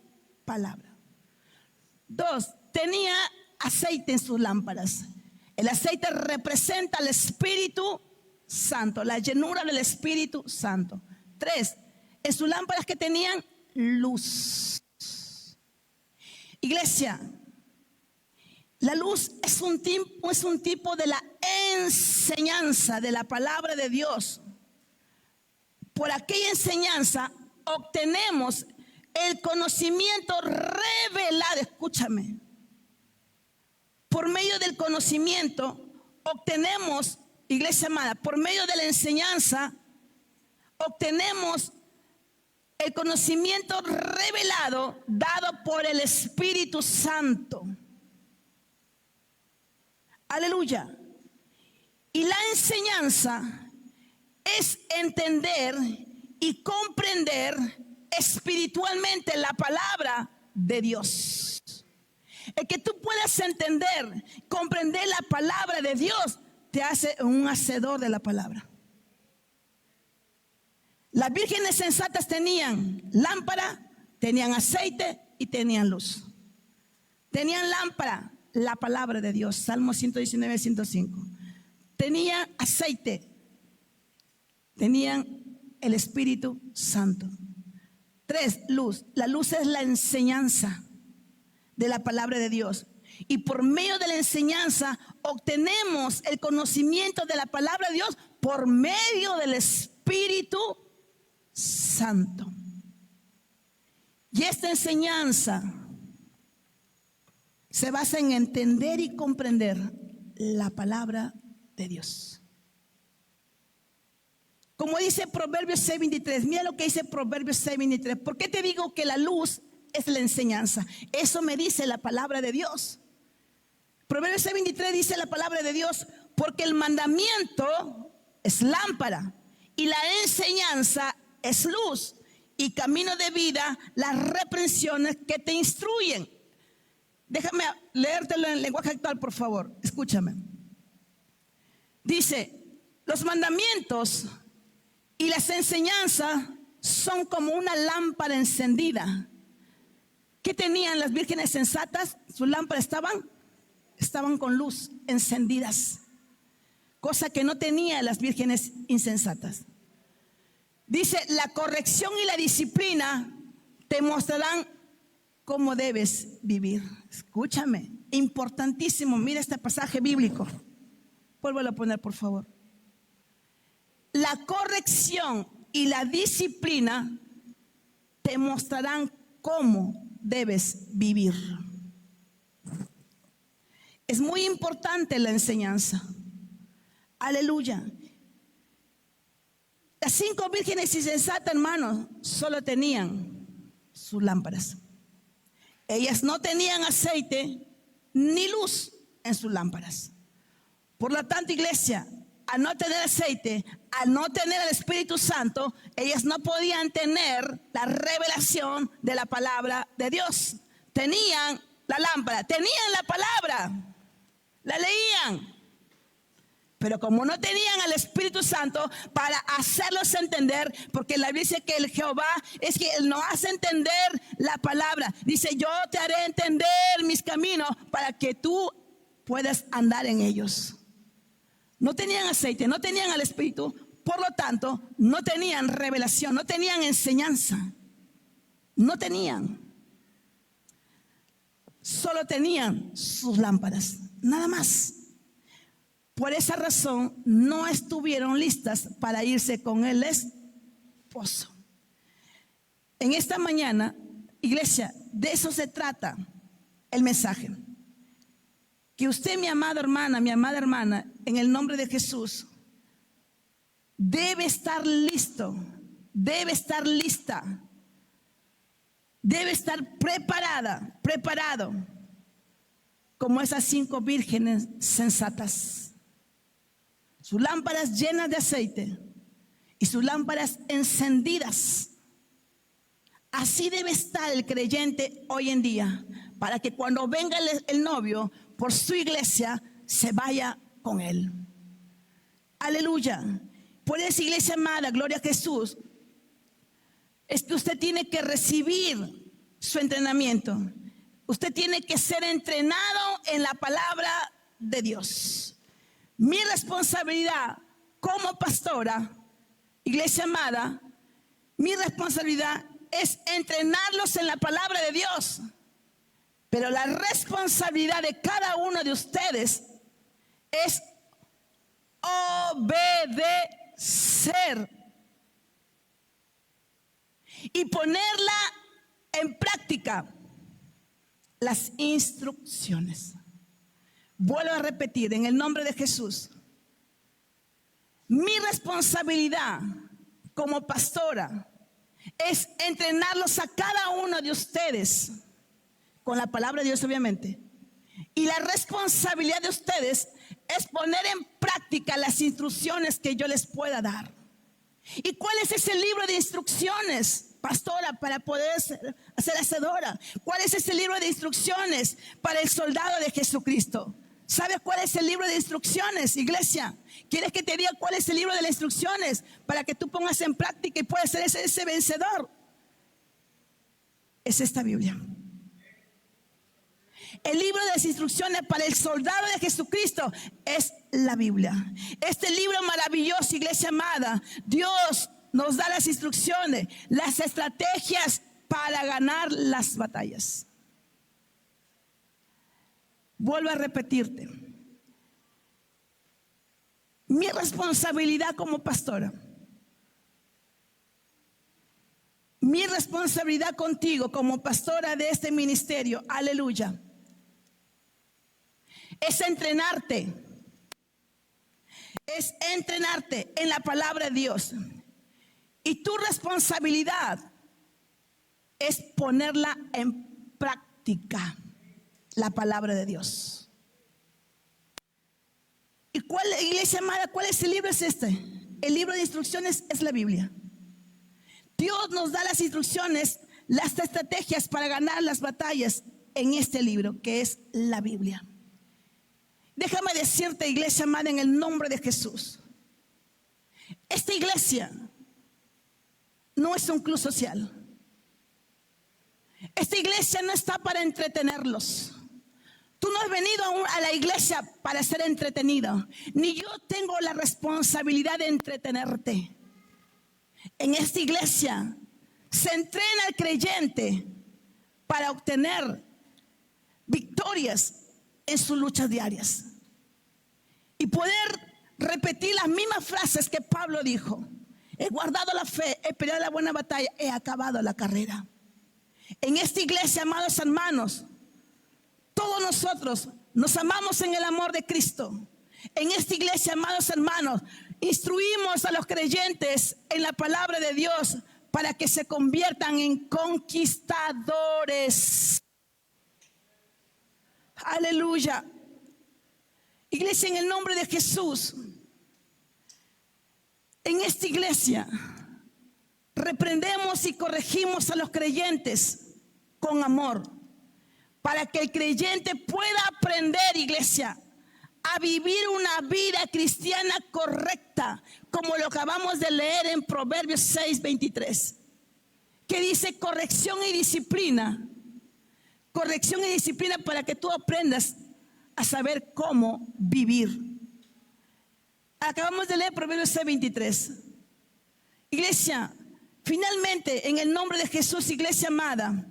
palabra. 2, tenía aceite en sus lámparas. El aceite representa al Espíritu Santo, la llenura del Espíritu Santo. 3, en sus lámparas que tenían luz. Iglesia, la luz es un tipo de la enseñanza de la palabra de Dios. Por aquella enseñanza obtenemos el conocimiento revelado. Escúchame. Por medio del conocimiento obtenemos, iglesia amada, por medio de la enseñanza obtenemos el conocimiento revelado dado por el Espíritu Santo. Aleluya. Y la enseñanza es entender y comprender espiritualmente la palabra de Dios. El que tú puedas entender, comprender la palabra de Dios, te hace un hacedor de la palabra. Las vírgenes sensatas tenían lámpara, tenían aceite y tenían luz. Tenían lámpara, la palabra de Dios, Salmo 119:105. Tenían aceite, tenían el Espíritu Santo. 3, luz. La luz es la enseñanza de la palabra de Dios. Y por medio de la enseñanza obtenemos el conocimiento de la palabra de Dios por medio del Espíritu Santo. Y esta enseñanza se basa en entender y comprender la palabra de Dios. Como dice Proverbios 6:23, mira lo que dice Proverbios 6:23. ¿Por qué te digo que la luz es la enseñanza? Eso me dice la palabra de Dios. Proverbios 6:23 dice la palabra de Dios: porque el mandamiento es lámpara y la enseñanza es luz y camino de vida, las reprensiones que te instruyen. Déjame leértelo en lenguaje actual, por favor. Escúchame. Dice: los mandamientos y las enseñanzas son como una lámpara encendida. ¿Qué tenían las vírgenes sensatas? Sus lámparas estaban con luz, encendidas. Cosa que no tenían las vírgenes insensatas. Dice: la corrección y la disciplina te mostrarán cómo debes vivir. Escúchame, importantísimo. Mira este pasaje bíblico. Vuélvelo a poner, por favor. La corrección y la disciplina te mostrarán cómo debes vivir. Es muy importante la enseñanza. Aleluya. Las 5 vírgenes insensatas, hermanos, solo tenían sus lámparas. Ellas no tenían aceite ni luz en sus lámparas. Por lo tanto, iglesia, al no tener aceite, al no tener el Espíritu Santo, ellas no podían tener la revelación de la palabra de Dios. Tenían la lámpara, tenían la palabra, la leían, pero como no tenían al Espíritu Santo para hacerlos entender, porque la Biblia dice que el Jehová es que Él nos hace entender la palabra. Dice, yo te haré entender mis caminos para que tú puedas andar en ellos. No tenían aceite, no tenían al Espíritu, por lo tanto, no tenían revelación, no tenían enseñanza. No tenían. Solo tenían sus lámparas, nada más. Por esa razón, no estuvieron listas para irse con el esposo. En esta mañana, iglesia, de eso se trata el mensaje. Que usted, mi amada hermana, en el nombre de Jesús, debe estar listo, debe estar lista, debe estar preparado, como esas 5 vírgenes sensatas. Sus lámparas llenas de aceite y sus lámparas encendidas. Así debe estar el creyente hoy en día, para que cuando venga el novio por su iglesia, se vaya con él. Aleluya. Por esa iglesia amada, gloria a Jesús, es que usted tiene que recibir su entrenamiento. Usted tiene que ser entrenado en la palabra de Dios. Mi responsabilidad como pastora, iglesia amada, mi responsabilidad es entrenarlos en la palabra de Dios. Pero la responsabilidad de cada uno de ustedes es obedecer y ponerla en práctica, las instrucciones. Vuelvo a repetir, en el nombre de Jesús, mi responsabilidad como pastora es entrenarlos a cada uno de ustedes con la palabra de Dios, obviamente. Y la responsabilidad de ustedes es poner en práctica las instrucciones que yo les pueda dar. ¿Y cuál es ese libro de instrucciones, pastora, para poder ser hacedora? ¿Cuál es ese libro de instrucciones para el soldado de Jesucristo? ¿Sabes cuál es el libro de instrucciones, iglesia? ¿Quieres que te diga cuál es el libro de las instrucciones para que tú pongas en práctica y puedas ser ese vencedor? Es esta Biblia. El libro de las instrucciones para el soldado de Jesucristo es la Biblia. Este libro maravilloso, iglesia amada, Dios nos da las instrucciones, las estrategias para ganar las batallas. Vuelvo a repetirte. Mi responsabilidad como pastora, mi responsabilidad contigo como pastora de este ministerio, aleluya, es entrenarte en la palabra de Dios. Y tu responsabilidad es ponerla en práctica, la palabra de Dios. ¿Y cuál, iglesia amada, cuál es el libro? Es este. El libro de instrucciones es la Biblia. Dios nos da las instrucciones, las estrategias para ganar las batallas en este libro que es la Biblia. Déjame decirte, iglesia amada, en el nombre de Jesús, esta iglesia no es un club social. Esta iglesia no está para entretenerlos. Tú no has venido a la iglesia para ser entretenido, ni yo tengo la responsabilidad de entretenerte. En esta iglesia se entrena al creyente para obtener victorias en sus luchas diarias y poder repetir las mismas frases que Pablo dijo: he guardado la fe, he peleado la buena batalla, he acabado la carrera. En esta iglesia, amados hermanos, todos nosotros nos amamos en el amor de Cristo. En esta iglesia, amados hermanos, instruimos a los creyentes en la palabra de Dios para que se conviertan en conquistadores. Aleluya. Iglesia, en el nombre de Jesús, en esta iglesia reprendemos y corregimos a los creyentes con amor, para que el creyente pueda aprender, iglesia, a vivir una vida cristiana correcta, como lo acabamos de leer en Proverbios 6:23, que dice corrección y disciplina para que tú aprendas a saber cómo vivir. Acabamos de leer Proverbios 6:23. Iglesia, finalmente, en el nombre de Jesús, iglesia amada,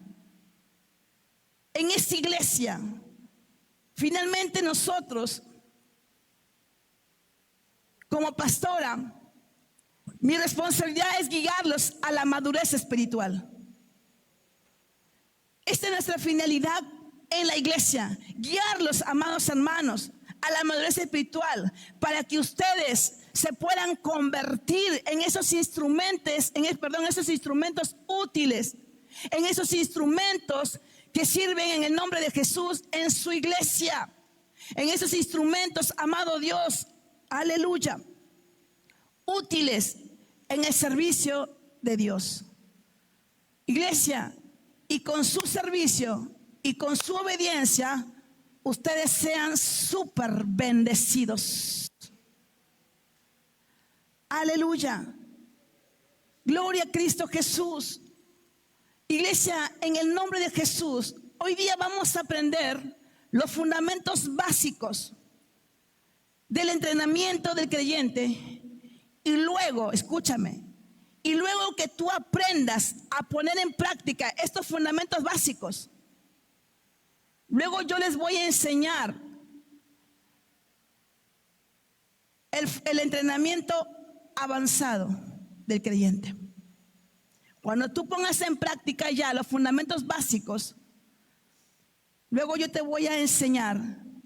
en esta iglesia, finalmente nosotros, como pastora, mi responsabilidad es guiarlos a la madurez espiritual. Esta es nuestra finalidad en la iglesia, guiarlos, amados hermanos, a la madurez espiritual, para que ustedes se puedan convertir en esos instrumentos, esos instrumentos útiles, en esos instrumentos que sirven en el nombre de Jesús en su iglesia, en esos instrumentos, amado Dios, aleluya, útiles en el servicio de Dios. Iglesia, y con su servicio y con su obediencia, ustedes sean súper bendecidos. Aleluya. Gloria a Cristo Jesús. Iglesia, en el nombre de Jesús, hoy día vamos a aprender los fundamentos básicos del entrenamiento del creyente. Y luego, escúchame, y luego que tú aprendas a poner en práctica estos fundamentos básicos, luego yo les voy a enseñar el entrenamiento avanzado del creyente. Cuando tú pongas en práctica ya los fundamentos básicos, luego yo te voy a enseñar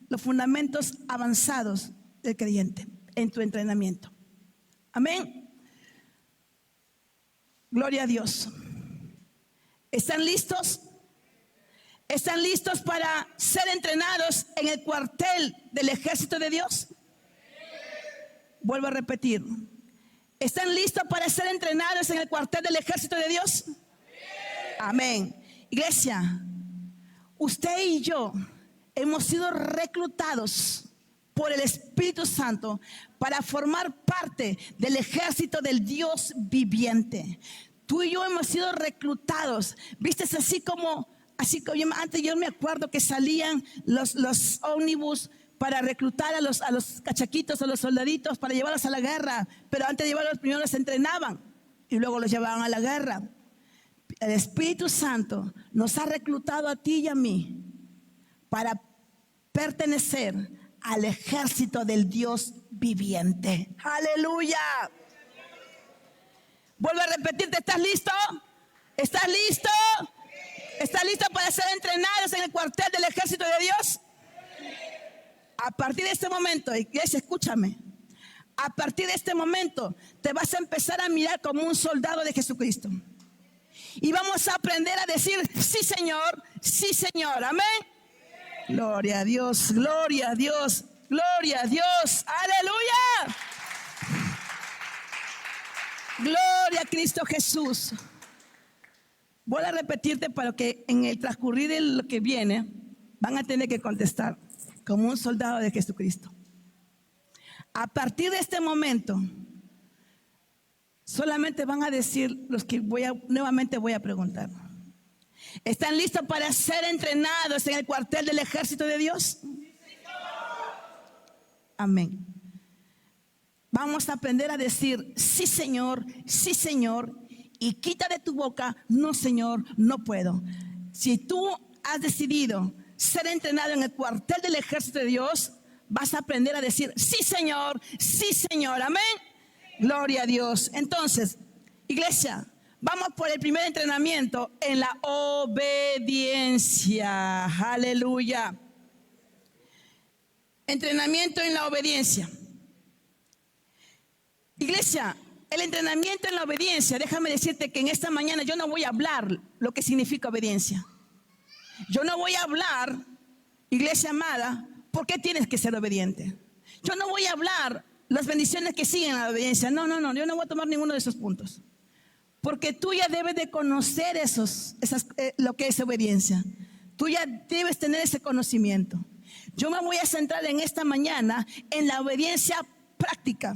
los fundamentos avanzados del creyente en tu entrenamiento. Amén. Gloria a Dios. ¿Están listos? ¿Están listos para ser entrenados en el cuartel del ejército de Dios? Vuelvo a repetir. ¿Están listos para ser entrenados en el cuartel del ejército de Dios? Amén. Iglesia, usted y yo hemos sido reclutados por el Espíritu Santo para formar parte del ejército del Dios viviente. Tú y yo hemos sido reclutados. ¿Viste? Así como antes yo me acuerdo que salían los ómnibus para reclutar a los cachaquitos, a los soldaditos, para llevarlos a la guerra. Pero antes de llevarlos, primero los entrenaban y luego los llevaban a la guerra. El Espíritu Santo nos ha reclutado a ti y a mí para pertenecer al ejército del Dios viviente. ¡Aleluya! Vuelvo a repetirte, ¿estás listo? ¿Estás listo? ¿Estás listo para ser entrenados en el cuartel del ejército de Dios? A partir de este momento, iglesia, escúchame. A partir de este momento te vas a empezar a mirar como un soldado de Jesucristo. Y vamos a aprender a decir, sí Señor, amén. Gloria a Dios, gloria a Dios, gloria a Dios, aleluya. Gloria a Cristo Jesús. Voy a repetirte para que en el transcurrir de lo que viene van a tener que contestar como un soldado de Jesucristo. A partir de este momento, solamente van a decir los que nuevamente voy a preguntar. ¿Están listos para ser entrenados en el cuartel del ejército de Dios? Amén. Vamos a aprender a decir, sí Señor, y quita de tu boca, no Señor, no puedo. Si tú has decidido ser entrenado en el cuartel del ejército de Dios, vas a aprender a decir, sí Señor, amén. Gloria a Dios. Entonces, iglesia, vamos por el primer entrenamiento en la obediencia. Aleluya. Entrenamiento en la obediencia. Iglesia, el entrenamiento en la obediencia, déjame decirte que en esta mañana yo no voy a hablar lo que significa obediencia. Yo no voy a hablar, iglesia amada, ¿por qué tienes que ser obediente? Yo no voy a hablar las bendiciones que siguen a la obediencia. No, yo no voy a tomar ninguno de esos puntos. Porque tú ya debes de conocer lo que es obediencia. Tú ya debes tener ese conocimiento. Yo me voy a centrar en esta mañana en la obediencia práctica.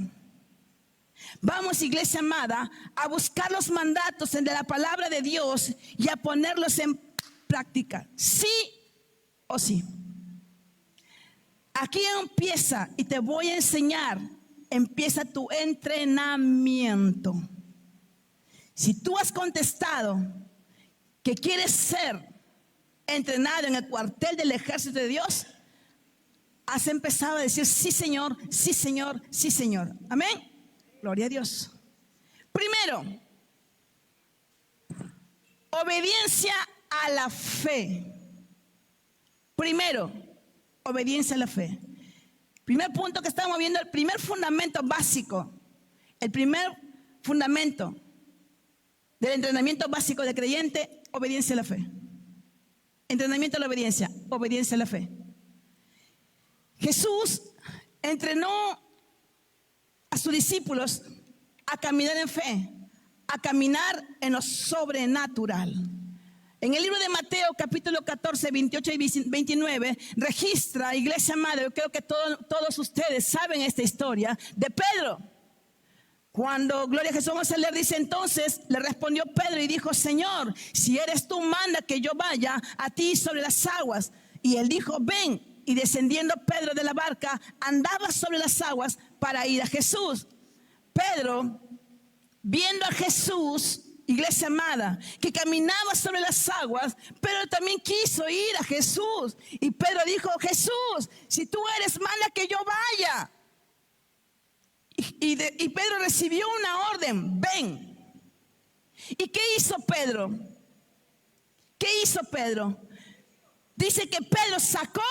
Vamos, iglesia amada, a buscar los mandatos de la palabra de Dios y a ponerlos en práctica. Sí o sí. Aquí empieza, y te voy a enseñar, empieza tu entrenamiento. Si tú has contestado que quieres ser entrenado en el cuartel del ejército de Dios, has empezado a decir sí Señor, sí Señor, sí Señor. Amén. Gloria a Dios. Primero, obediencia a la fe. Primero, obediencia a la fe. Primer punto que estamos viendo, el primer fundamento básico. El primer fundamento del entrenamiento básico de creyente, obediencia a la fe. Entrenamiento a la obediencia, obediencia a la fe. Jesús entrenó a sus discípulos a caminar en fe, a caminar en lo sobrenatural. En el libro de Mateo, capítulo 14, 28 y 29, registra, iglesia amada, yo creo que todos ustedes saben esta historia de Pedro. Cuando, gloria a Jesús, vamos a leer, dice: entonces le respondió Pedro y dijo: Señor, si eres tú, manda que yo vaya a ti sobre las aguas. Y él dijo: ven. Y descendiendo Pedro de la barca, andaba sobre las aguas para ir a Jesús. Pedro, viendo a Jesús, iglesia amada, que caminaba sobre las aguas, Pedro también quiso ir a Jesús. Y Pedro dijo: Jesús, si tú eres, manda que yo vaya. Y Pedro recibió una orden: ven. ¿Y qué hizo Pedro? ¿Qué hizo Pedro? Dice que Pedro sacó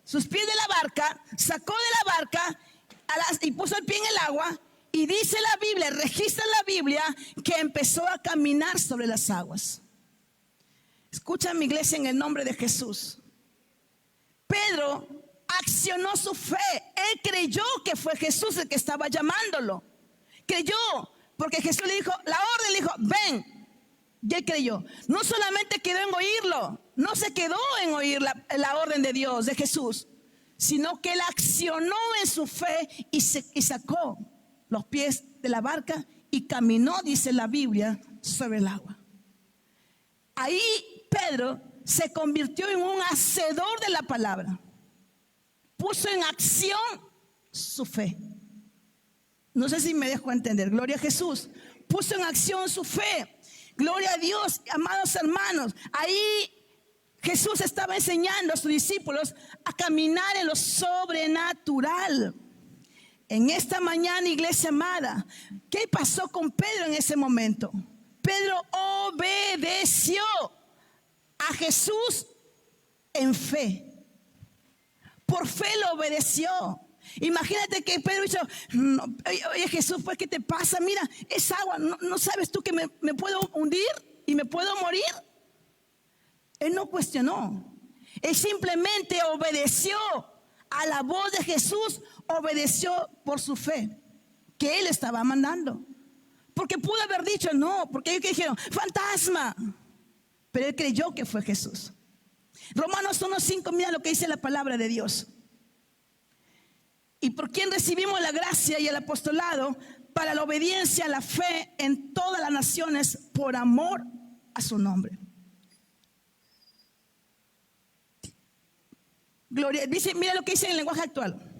sus pies de la barca, sacó de la barca y puso el pie en el agua. Y dice la Biblia, registra la Biblia, que empezó a caminar sobre las aguas. Escucha, mi iglesia, en el nombre de Jesús. Pedro accionó su fe. Él creyó que fue Jesús el que estaba llamándolo. Creyó, porque Jesús le dijo, la orden le dijo: ven. Y él creyó. No solamente quedó en oírlo, no se quedó en oír la orden de Dios, de Jesús, sino que él accionó en su fe y sacó los pies de la barca y caminó, dice la Biblia, sobre el agua. Ahí Pedro se convirtió en un hacedor de la palabra. Puso en acción su fe. No sé si me dejo entender. Gloria a Jesús. Puso en acción su fe. Gloria a Dios, amados hermanos. Ahí Jesús estaba enseñando a sus discípulos a caminar en lo sobrenatural. En esta mañana, iglesia amada, ¿qué pasó con Pedro en ese momento? Pedro obedeció a Jesús en fe. Por fe lo obedeció. Imagínate que Pedro dijo: oye Jesús, pues ¿qué te pasa? Mira, es agua, ¿no sabes tú que me puedo hundir y me puedo morir? Él no cuestionó. Él simplemente obedeció a la voz de Jesús. Obedeció por su fe, que él estaba mandando. Porque pudo haber dicho no, porque ellos dijeron: fantasma. Pero él creyó que fue Jesús. Romanos 1:5, mira lo que dice la palabra de Dios. Y por quien recibimos la gracia y el apostolado para la obediencia a la fe en todas las naciones, por amor a su nombre. Gloria, dice, mira lo que dice en el lenguaje actual.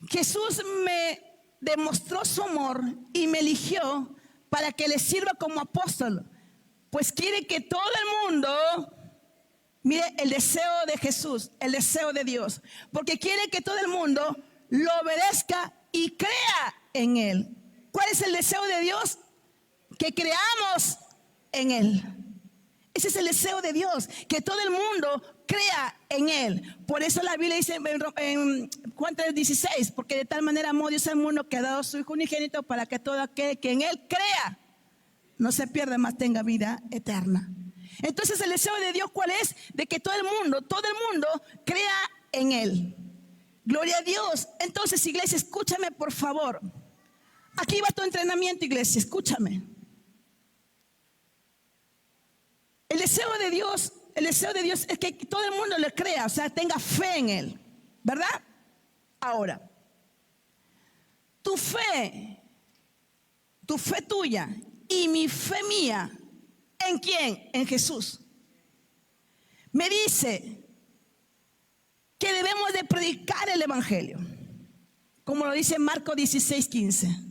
Jesús me demostró su amor y me eligió para que le sirva como apóstol, pues quiere que todo el mundo, mire el deseo de Jesús, el deseo de Dios, porque quiere que todo el mundo lo obedezca y crea en él. ¿Cuál es el deseo de Dios? Que creamos en él. Ese es el deseo de Dios, que todo el mundo crea en él. Por eso la Biblia dice en Juan 3:16, porque de tal manera amó Dios al mundo que ha dado a su Hijo unigénito para que todo aquel que en él crea no se pierda, mas tenga vida eterna. Entonces el deseo de Dios, ¿cuál es? De que todo el mundo crea en él. Gloria a Dios. Entonces, iglesia, escúchame por favor. Aquí va tu entrenamiento, iglesia, escúchame. El deseo de Dios es que todo el mundo le crea, o sea, tenga fe en Él, ¿verdad? Ahora, tu fe tuya y mi fe mía, ¿en quién? En Jesús. Me dice que debemos de predicar el evangelio, como lo dice Marcos 16:15.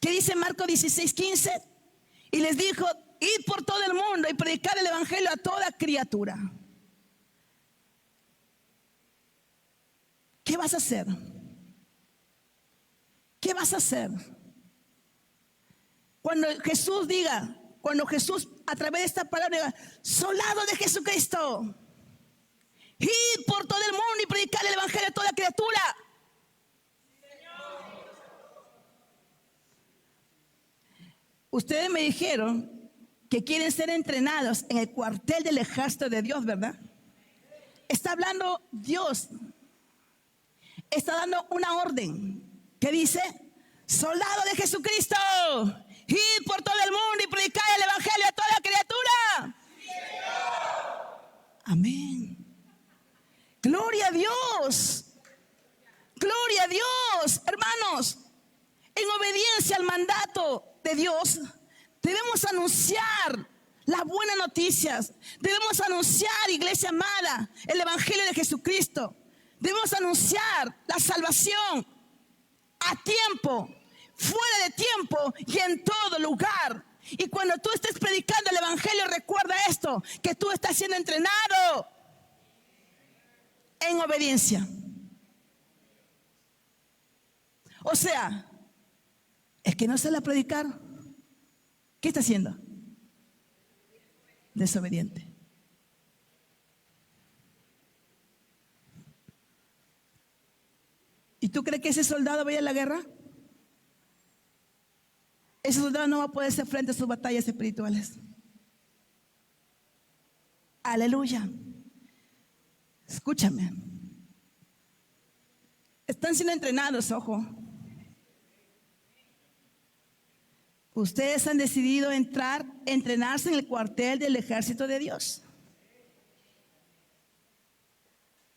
¿Qué dice Marcos 16:15? Y les dijo: id por todo el mundo y predicar el evangelio a toda criatura. ¿Qué vas a hacer? ¿Qué vas a hacer? Cuando Jesús a través de esta palabra diga: soldados de Jesucristo, id por todo el mundo y predicar el evangelio a toda criatura. Ustedes me dijeron que quieren ser entrenados en el cuartel del ejército de Dios, ¿verdad? Está hablando Dios. Está dando una orden que dice: soldado de Jesucristo, id por todo el mundo y predicar el evangelio a toda criatura. Amén. Gloria a Dios. Gloria a Dios. Hermanos, en obediencia al mandato de Dios, debemos anunciar las buenas noticias. Debemos anunciar, iglesia amada, el evangelio de Jesucristo. Debemos anunciar la salvación a tiempo, fuera de tiempo y en todo lugar. Y cuando tú estés predicando el evangelio, recuerda esto: que tú estás siendo entrenado en obediencia. O sea, es que no sale a predicar. ¿Qué está haciendo? Desobediente. ¿Y tú crees que ese soldado vaya a la guerra? Ese soldado no va a poder hacer frente a sus batallas espirituales. Aleluya. Escúchame. Están siendo entrenados, ojo. Ustedes han decidido entrenarse en el cuartel del ejército de Dios.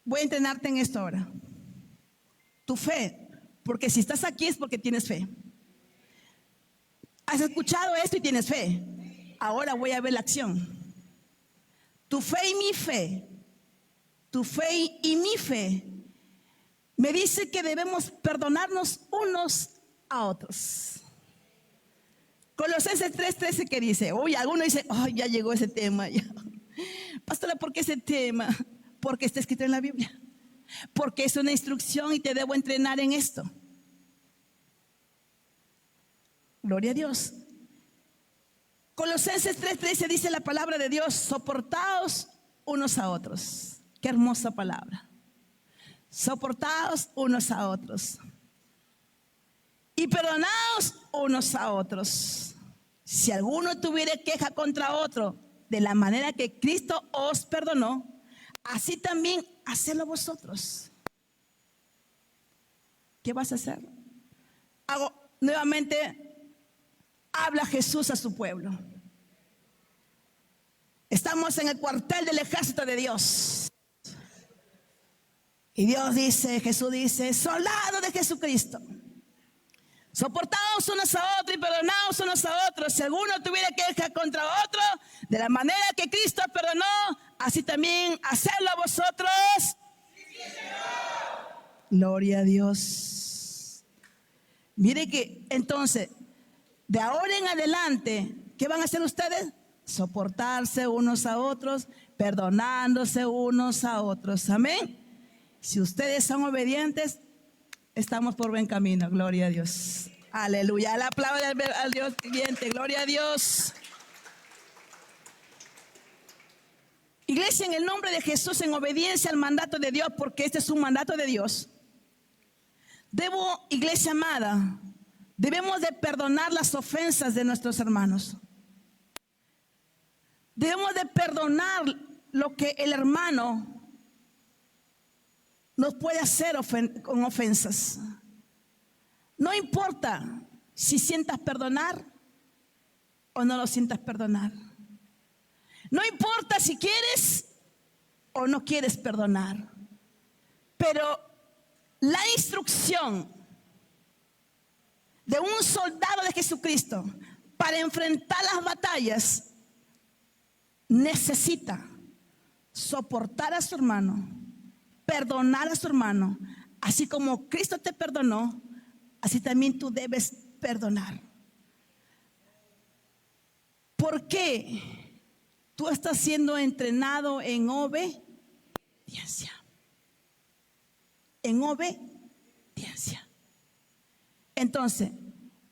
Voy a entrenarte en esto ahora. Tu fe, porque si estás aquí es porque tienes fe. Has escuchado esto y tienes fe. Ahora voy a ver la acción. Tu fe y mi fe, tu fe y mi fe, me dice que debemos perdonarnos unos a otros. Colosenses 3:13, que dice, oye, alguno dice: oh, ya llegó ese tema ya. Pastora, ¿por qué ese tema? Porque está escrito en la Biblia, porque es una instrucción y te debo entrenar en esto. Gloria a Dios. Colosenses 3:13 dice la palabra de Dios: soportaos unos a otros. Qué hermosa palabra. Soportaos unos a otros y perdonaos unos a otros, si alguno tuviere queja contra otro, de la manera que Cristo os perdonó, así también hacedlo vosotros. ¿Qué vas a hacer? Nuevamente habla Jesús a su pueblo. Estamos en el cuartel del ejército de Dios. Y Dios dice, Jesús dice: soldado de Jesucristo, soportaos unos a otros y perdonaos unos a otros. Si alguno tuviera queja contra otro, de la manera que Cristo perdonó, así también hacedlo vosotros. Gloria a Dios. Mire que entonces, de ahora en adelante, ¿qué van a hacer ustedes? Soportarse unos a otros, perdonándose unos a otros. Amén. Si ustedes son obedientes, estamos por buen camino. Gloria a Dios. Aleluya. El aplauso al Dios viviente. Gloria a Dios. Iglesia, en el nombre de Jesús, en obediencia al mandato de Dios, porque este es un mandato de Dios, iglesia amada, debemos de perdonar las ofensas de nuestros hermanos. Debemos de perdonar lo que el hermano nos puede hacer con ofensas. No importa si sientas perdonar o no lo sientas perdonar. No importa si quieres o no quieres perdonar. Pero la instrucción de un soldado de Jesucristo para enfrentar las batallas necesita soportar a su hermano, perdonar a su hermano. Así como Cristo te perdonó, así también tú debes perdonar. ¿Por qué tú estás siendo entrenado en obediencia? En obediencia. Entonces,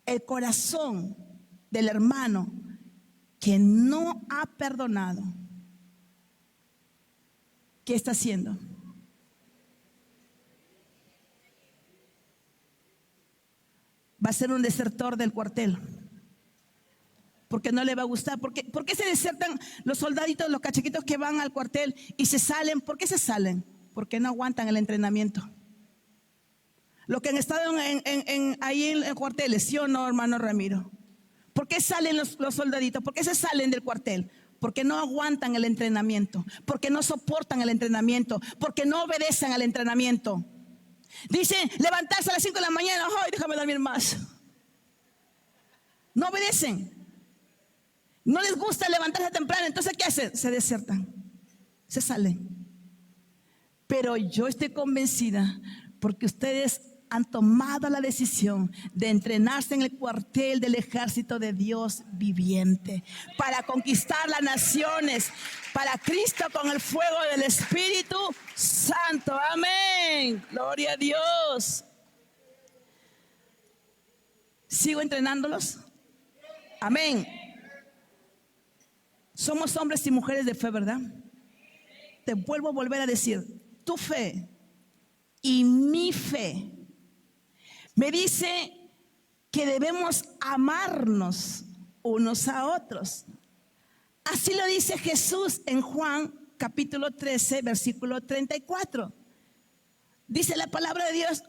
el corazón del hermano que no ha perdonado, ¿qué está haciendo? Va a ser un desertor del cuartel. Porque no le va a gustar. ¿Por qué se desertan los soldaditos, los cachiquitos que van al cuartel y se salen? ¿Por qué se salen? Porque no aguantan el entrenamiento. Los que han estado ahí en cuarteles, ¿sí o no, hermano Ramiro? ¿Por qué salen los soldaditos? ¿Por qué se salen del cuartel? Porque no aguantan el entrenamiento, porque no soportan el entrenamiento, porque no obedecen al entrenamiento. Dicen levantarse a las 5 de la mañana, ¡ay, déjame dormir más! No obedecen. No les gusta levantarse temprano, entonces ¿qué hacen? Se desertan, se salen. Pero yo estoy convencida porque ustedes han tomado la decisión de entrenarse en el cuartel del ejército de Dios viviente para conquistar las naciones, para Cristo con el fuego del Espíritu Santo. Amén. Gloria a Dios. ¿Sigo entrenándolos? Amén. Somos hombres y mujeres de fe, ¿verdad? Te vuelvo a volver a decir, tu fe y mi fe me dice que debemos amarnos unos a otros. Así lo dice Jesús en Juan capítulo 13, versículo 34. Dice la palabra de Dios,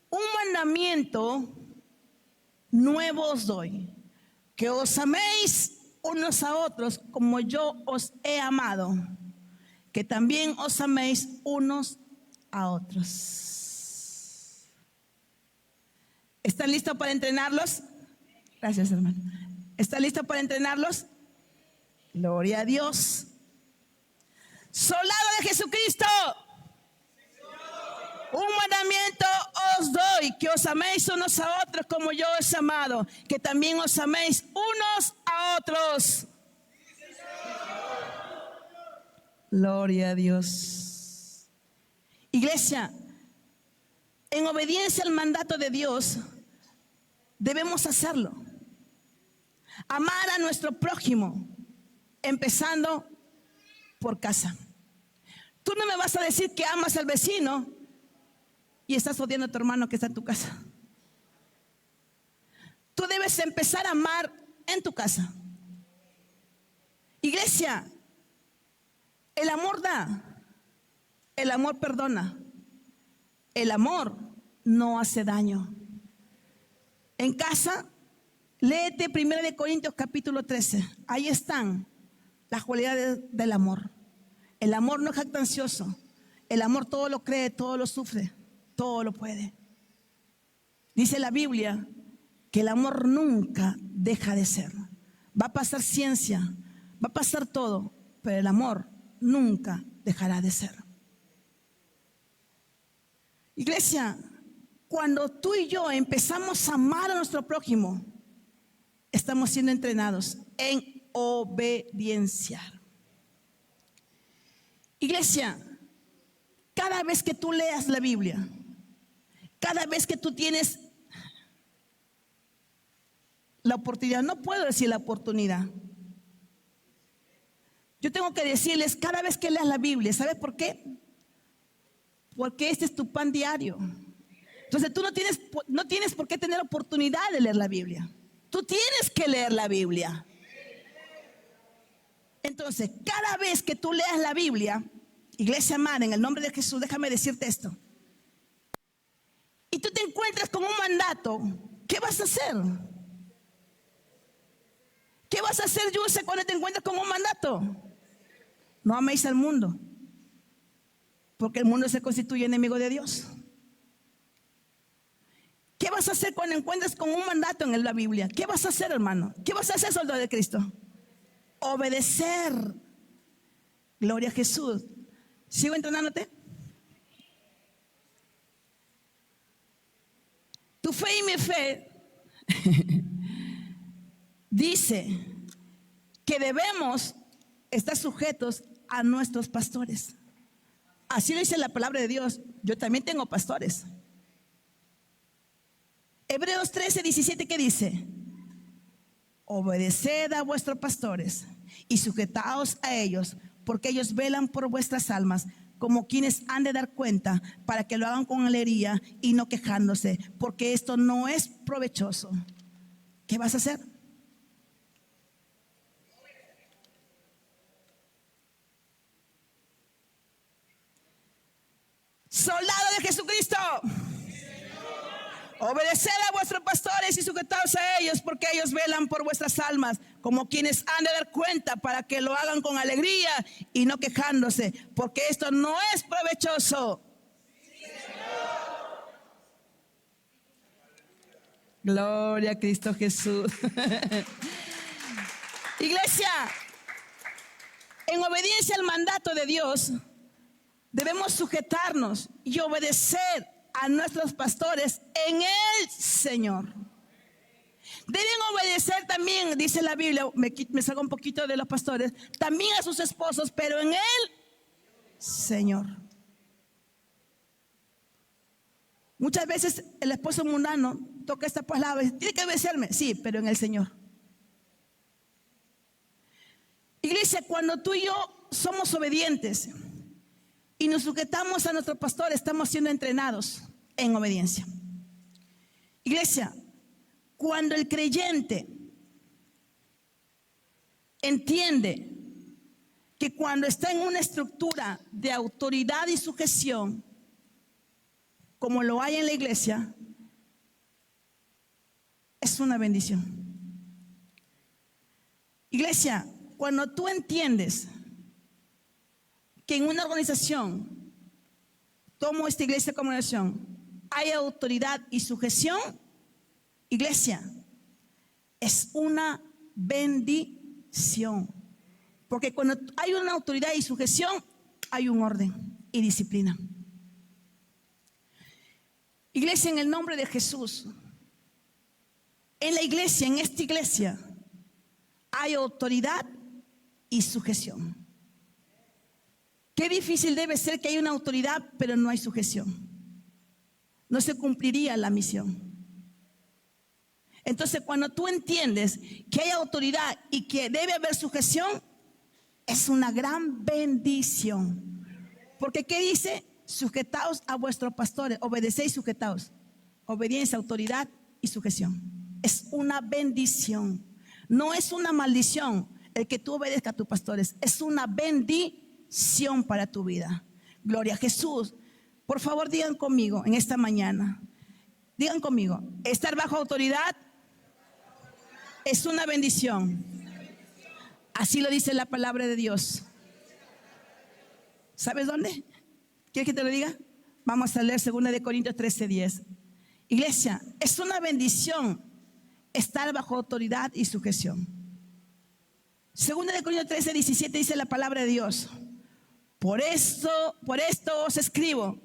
un mandamiento nuevo os doy, que os améis unos a otros como yo os he amado, que también os améis unos a otros. ¿Están listos para entrenarlos? Gracias, hermano. ¿Están listos para entrenarlos? Gloria a Dios. Soldado de Jesucristo, un mandamiento os doy, que os améis unos a otros como yo os he amado, que también os améis unos a otros. Gloria a Dios. Iglesia, en obediencia al mandato de Dios, debemos hacerlo. Amar a nuestro prójimo, empezando por casa. Tú no me vas a decir que amas al vecino y estás odiando a tu hermano que está en tu casa. Tú debes empezar a amar en tu casa. Iglesia, el amor da, el amor perdona, el amor no hace daño. En casa, léete 1 Corintios capítulo 13. Ahí están las cualidades del amor. El amor no es jactancioso. El amor todo lo cree, todo lo sufre, todo lo puede. Dice la Biblia que el amor nunca deja de ser. Va a pasar ciencia, va a pasar todo, pero el amor nunca dejará de ser. Iglesia, cuando tú y yo empezamos a amar a nuestro prójimo, estamos siendo entrenados en obediencia. Iglesia, cada vez que tú leas la Biblia, cada vez que tú tienes la oportunidad, no puedo decir la oportunidad, yo tengo que decirles cada vez que leas la Biblia, ¿sabes por qué? Porque este es tu pan diario. Entonces tú no tienes por qué tener oportunidad de leer la Biblia. Tú tienes que leer la Biblia. Entonces, cada vez que tú leas la Biblia, iglesia amada, en el nombre de Jesús, déjame decirte esto. y tú te encuentras con un mandato, ¿qué vas a hacer? ¿Qué vas a hacer, Yuse, cuando te encuentras con un mandato? No améis al mundo, porque el mundo se constituye enemigo de Dios. ¿Qué vas a hacer cuando encuentres con un mandato en la Biblia? ¿Qué vas a hacer, hermano? ¿Qué vas a hacer, soldado de Cristo? Obedecer. Gloria a Jesús. ¿Sigo entrenándote? Tu fe y mi fe dice que debemos estar sujetos a nuestros pastores. Así lo dice la palabra de Dios. Yo también tengo pastores. Hebreos 13:17, ¿qué dice? Obedeced a vuestros pastores y sujetaos a ellos, porque ellos velan por vuestras almas, como quienes han de dar cuenta, para que lo hagan con alegría y no quejándose, porque esto no es provechoso. ¿Qué vas a hacer? Soldado de Jesucristo, obedeced a vuestros pastores y sujetaos a ellos, porque ellos velan por vuestras almas, como quienes han de dar cuenta, para que lo hagan con alegría y no quejándose, porque esto no es provechoso. Gloria a Cristo Jesús. Iglesia, en obediencia al mandato de Dios, debemos sujetarnos y obedecer a nuestros pastores en el Señor. Deben obedecer también, dice la Biblia, me salgo un poquito de los pastores, también a sus esposos, pero en el Señor. Muchas veces el esposo mundano toca esta palabra y dice, tiene que obedecerme, sí, pero en el Señor. Iglesia, cuando tú y yo somos obedientes y nos sujetamos a nuestros pastores, estamos siendo entrenados en obediencia. Iglesia, cuando el creyente entiende que cuando está en una estructura de autoridad y sujeción, como lo hay en la iglesia, es una bendición. Iglesia, cuando tú entiendes que en una organización, tomo esta iglesia como organización, hay autoridad y sujeción, iglesia, es una bendición. Porque cuando hay una autoridad y sujeción, hay un orden y disciplina. Iglesia, en el nombre de Jesús, en la iglesia, en esta iglesia, hay autoridad y sujeción. Qué difícil debe ser que haya una autoridad, pero no hay sujeción. No se cumpliría la misión. Entonces, cuando tú entiendes que hay autoridad y que debe haber sujeción, es una gran bendición. Porque ¿qué dice? Sujetaos a vuestros pastores, obedecéis, sujetaos. Obediencia, autoridad y sujeción. Es una bendición. No es una maldición el que tú obedezcas a tus pastores. Es una bendición para tu vida. Gloria a Jesús. Por favor, digan conmigo en esta mañana. Digan conmigo, estar bajo autoridad es una bendición. Así lo dice la palabra de Dios. ¿Sabes dónde? ¿Quieres que te lo diga? Vamos a leer 2 Corintios 13:10. Iglesia, es una bendición estar bajo autoridad y sujeción. 2 Corintios 13:17 dice la palabra de Dios. Por esto os escribo,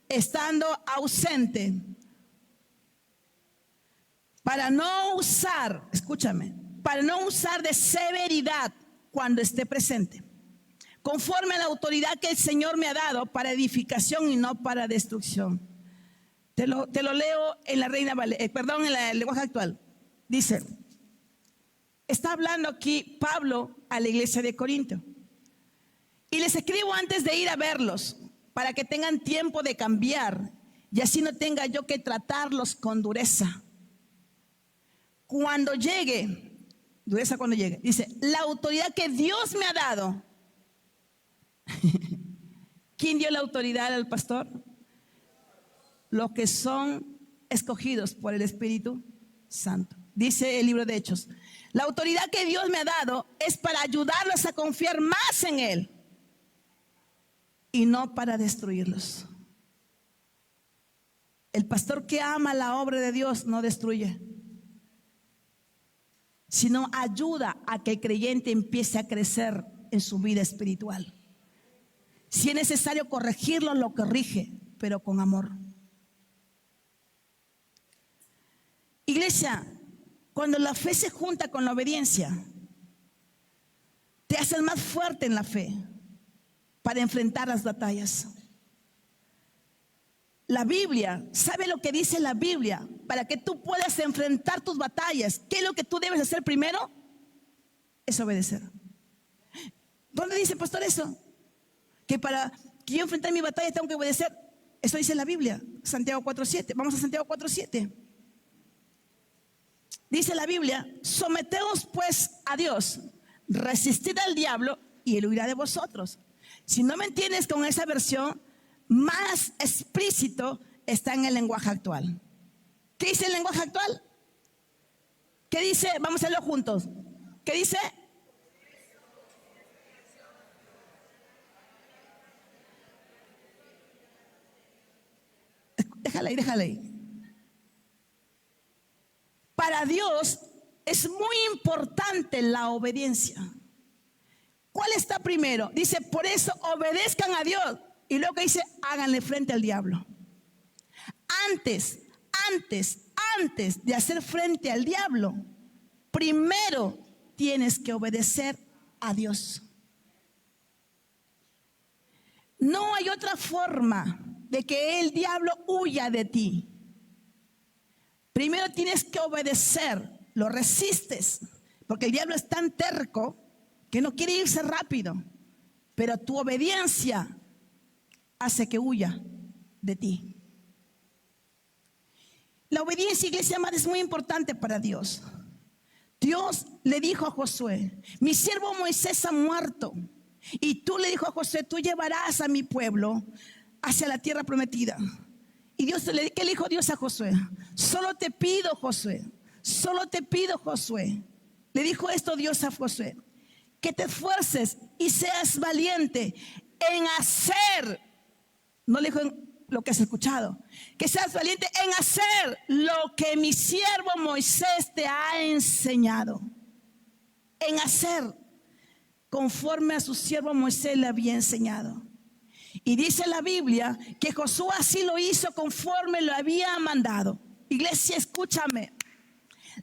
estando ausente, para no usar, escúchame, para no usar de severidad cuando esté presente, conforme a la autoridad que el Señor me ha dado para edificación y no para destrucción. Te lo leo en la en el lenguaje actual. Dice, está hablando aquí Pablo a la iglesia de Corinto. Y les escribo antes de ir a verlos, para que tengan tiempo de cambiar y así no tenga yo que tratarlos con dureza. Cuando llegue, dice, la autoridad que Dios me ha dado. ¿Quién dio la autoridad al pastor? Los que son escogidos por el Espíritu Santo. Dice el libro de Hechos: la autoridad que Dios me ha dado es para ayudarlos a confiar más en Él y no para destruirlos. El pastor que ama la obra de Dios no destruye, sino ayuda a que el creyente empiece a crecer en su vida espiritual. Si es necesario corregirlo, lo corrige, pero con amor. Iglesia, cuando la fe se junta con la obediencia, te haces más fuerte en la fe para enfrentar las batallas. La Biblia, ¿sabe lo que dice la Biblia? Para que tú puedas enfrentar tus batallas, ¿qué es lo que tú debes hacer primero? Es obedecer. ¿Dónde dice, pastor, eso? Que para que yo enfrentar mi batalla tengo que obedecer. Eso dice la Biblia, Santiago 4:7. Vamos a Santiago 4:7. Dice la Biblia: someteos pues a Dios, resistid al diablo y él huirá de vosotros. Si no me entiendes con esa versión, más explícito está en el lenguaje actual. ¿Qué dice el lenguaje actual? ¿Qué dice? Vamos a leerlo juntos. ¿Qué dice? Déjala ahí. Para Dios es muy importante la obediencia. ¿Cuál está primero? Dice, por eso obedezcan a Dios. Y luego dice, háganle frente al diablo. Antes de hacer frente al diablo, primero tienes que obedecer a Dios. No hay otra forma de que el diablo huya de ti. Primero tienes que obedecer, lo resistes, porque el diablo es tan terco que no quiere irse rápido, pero tu obediencia hace que huya de ti. La obediencia, iglesia amada, es muy importante para Dios. Dios le dijo a Josué: mi siervo Moisés ha muerto, y tú, le dijo a Josué, tú llevarás a mi pueblo hacia la tierra prometida. Y Dios, ¿qué le dijo Dios a Josué? Solo te pido, Josué, le dijo esto Dios a Josué, que te esfuerces y seas valiente en hacer, no le dijo en lo que has escuchado, que seas valiente en hacer lo que mi siervo Moisés te ha enseñado. En hacer conforme a su siervo Moisés le había enseñado. Y dice la Biblia que Josué así lo hizo conforme lo había mandado. Iglesia, escúchame.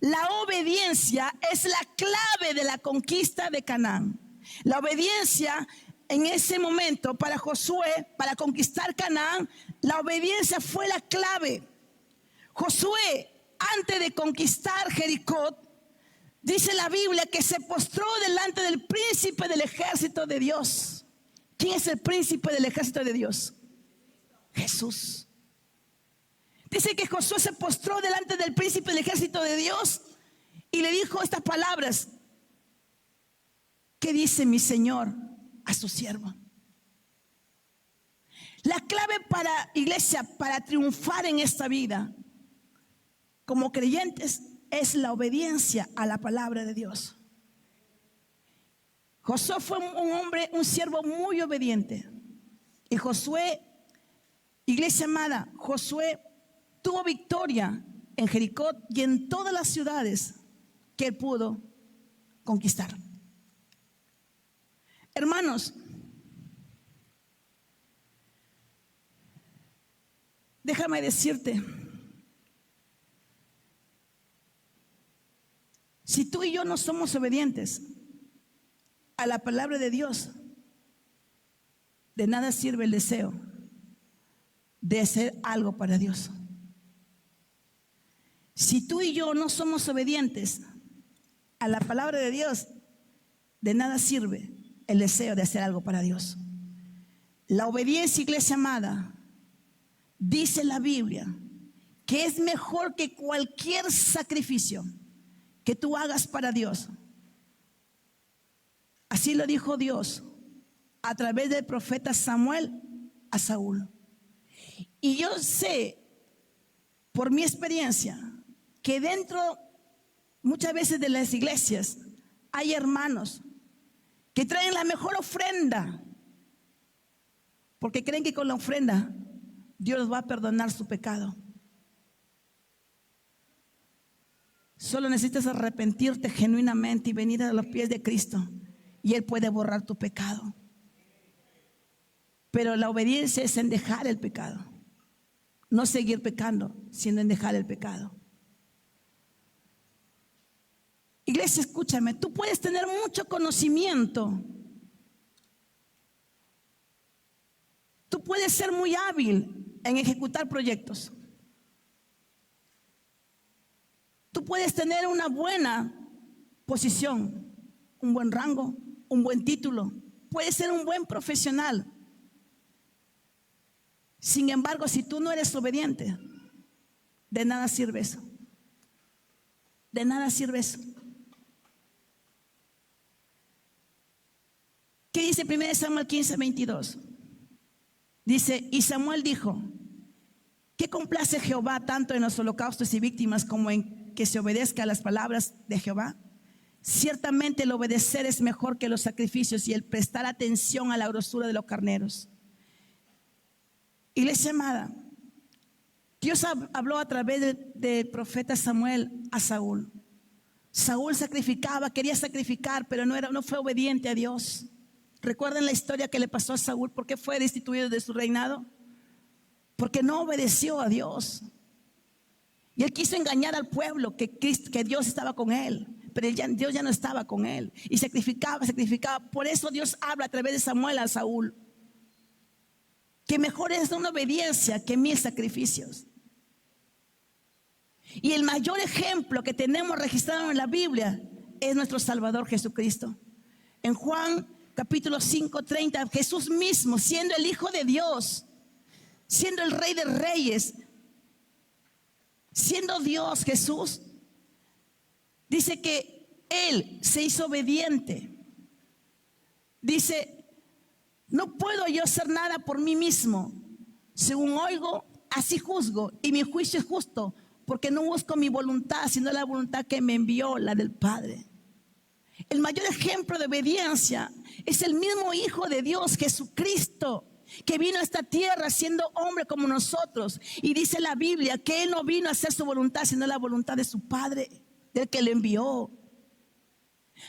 La obediencia es la clave de la conquista de Canaán. La obediencia en ese momento para Josué, para conquistar Canaán, la obediencia fue la clave. Josué, antes de conquistar Jericó, dice la Biblia que se postró delante del príncipe del ejército de Dios. ¿Quién es el príncipe del ejército de Dios? Jesús. Dice que Josué se postró delante del príncipe del ejército de Dios y le dijo estas palabras: ¿qué dice mi Señor a su siervo? La clave para, iglesia, para triunfar en esta vida como creyentes es la obediencia a la palabra de Dios. Josué fue un hombre, un siervo muy obediente. Y Josué, iglesia amada, Josué tuvo victoria en Jericó y en todas las ciudades que él pudo conquistar. Hermanos, déjame decirte, si tú y yo no somos obedientes a la palabra de Dios, de nada sirve el deseo de hacer algo para Dios. Si tú y yo no somos obedientes a la palabra de Dios, de nada sirve el deseo de hacer algo para Dios. La obediencia, iglesia amada, dice la Biblia que es mejor que cualquier sacrificio que tú hagas para Dios. Así lo dijo Dios a través del profeta Samuel a Saúl. Y yo sé por mi experiencia, que dentro muchas veces de las iglesias hay hermanos que traen la mejor ofrenda porque creen que con la ofrenda Dios va a perdonar su pecado. Solo necesitas arrepentirte genuinamente y venir a los pies de Cristo y Él puede borrar tu pecado. Pero la obediencia es en dejar el pecado, no seguir pecando, sino en dejar el pecado. Iglesia, escúchame, tú puedes tener mucho conocimiento, tú puedes ser muy hábil en ejecutar proyectos, tú puedes tener una buena posición, un buen rango, un buen título, puedes ser un buen profesional. Sin embargo, si tú no eres obediente, de nada sirve eso. De nada sirve eso. ¿Qué dice 1 Samuel 15:22? Dice, y Samuel dijo, ¿qué complace Jehová tanto en los holocaustos y víctimas como en que se obedezca a las palabras de Jehová? Ciertamente el obedecer es mejor que los sacrificios y el prestar atención a la grosura de los carneros. Iglesia amada, Dios habló a través del profeta Samuel a Saúl. Saúl sacrificaba, quería sacrificar, pero no fue obediente a Dios. ¿Recuerdan la historia que le pasó a Saúl? ¿Por qué fue destituido de su reinado? Porque no obedeció a Dios. Y él quiso engañar al pueblo que Dios estaba con él. Pero Dios ya no estaba con él. Y sacrificaba. Por eso Dios habla a través de Samuel a Saúl. Que mejor es una obediencia que 1000 sacrificios. Y el mayor ejemplo que tenemos registrado en la Biblia es nuestro Salvador Jesucristo. En Juan capítulo 5:30, Jesús mismo, siendo el Hijo de Dios, siendo el Rey de Reyes, siendo Dios Jesús, dice que Él se hizo obediente. Dice, no puedo yo hacer nada por mí mismo. Según oigo, así juzgo, y mi juicio es justo, porque no busco mi voluntad, sino la voluntad que me envió, la del Padre. El mayor ejemplo de obediencia es el mismo Hijo de Dios, Jesucristo, que vino a esta tierra siendo hombre como nosotros. Y dice la Biblia que Él no vino a hacer su voluntad, sino la voluntad de su Padre, del que le envió.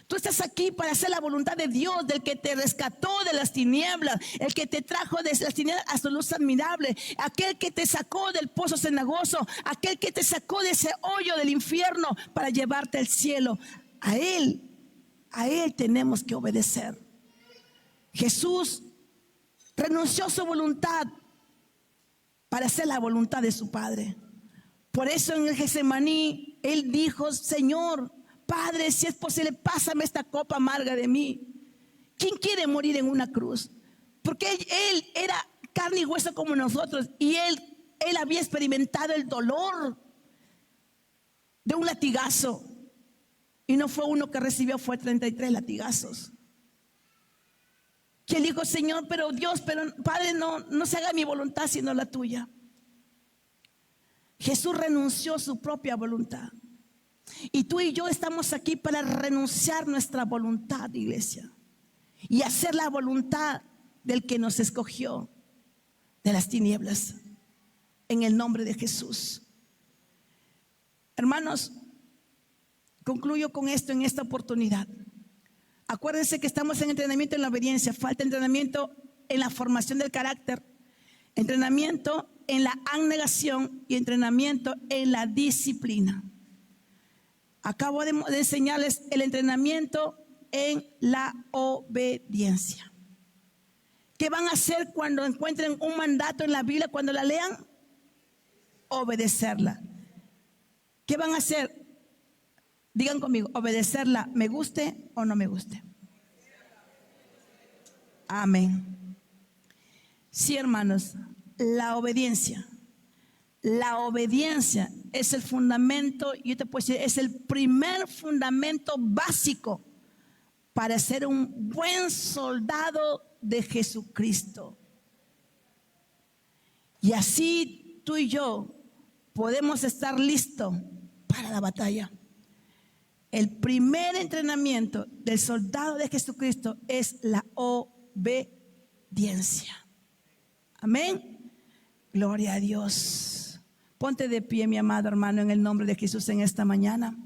Tú estás aquí para hacer la voluntad de Dios, del que te rescató de las tinieblas, el que te trajo de las tinieblas a su luz admirable, aquel que te sacó del pozo cenagoso, aquel que te sacó de ese hoyo del infierno para llevarte al cielo. A Él tenemos que obedecer. Jesús renunció a su voluntad para hacer la voluntad de su Padre. Por eso en el Getsemaní Él dijo, Señor, Padre, si es posible, pásame esta copa amarga de mí. ¿Quién quiere morir en una cruz? Porque él era carne y hueso como nosotros, y él había experimentado el dolor de un latigazo, y no fue uno que recibió, fue 33 latigazos. Que él dijo, Señor, pero Dios, pero Padre, no se haga mi voluntad sino la tuya. Jesús renunció a su propia voluntad. Y tú y yo estamos aquí para renunciar nuestra voluntad, iglesia, y hacer la voluntad del que nos escogió de las tinieblas, en el nombre de Jesús. Hermanos, concluyo con esto en esta oportunidad. Acuérdense que estamos en entrenamiento en la obediencia. Falta entrenamiento en la formación del carácter, entrenamiento en la abnegación y entrenamiento en la disciplina. Acabo de enseñarles el entrenamiento en la obediencia. ¿Qué van a hacer cuando encuentren un mandato en la Biblia, cuando la lean? Obedecerla. ¿Qué van a hacer? Digan conmigo, obedecerla, me guste o no me guste. Amén. Sí, hermanos, la obediencia es el fundamento, yo te puedo decir, es el primer fundamento básico para ser un buen soldado de Jesucristo. Y así tú y yo podemos estar listos para la batalla. El primer entrenamiento del soldado de Jesucristo es la obediencia. Amén. Gloria a Dios. Ponte de pie, mi amado hermano, en el nombre de Jesús en esta mañana.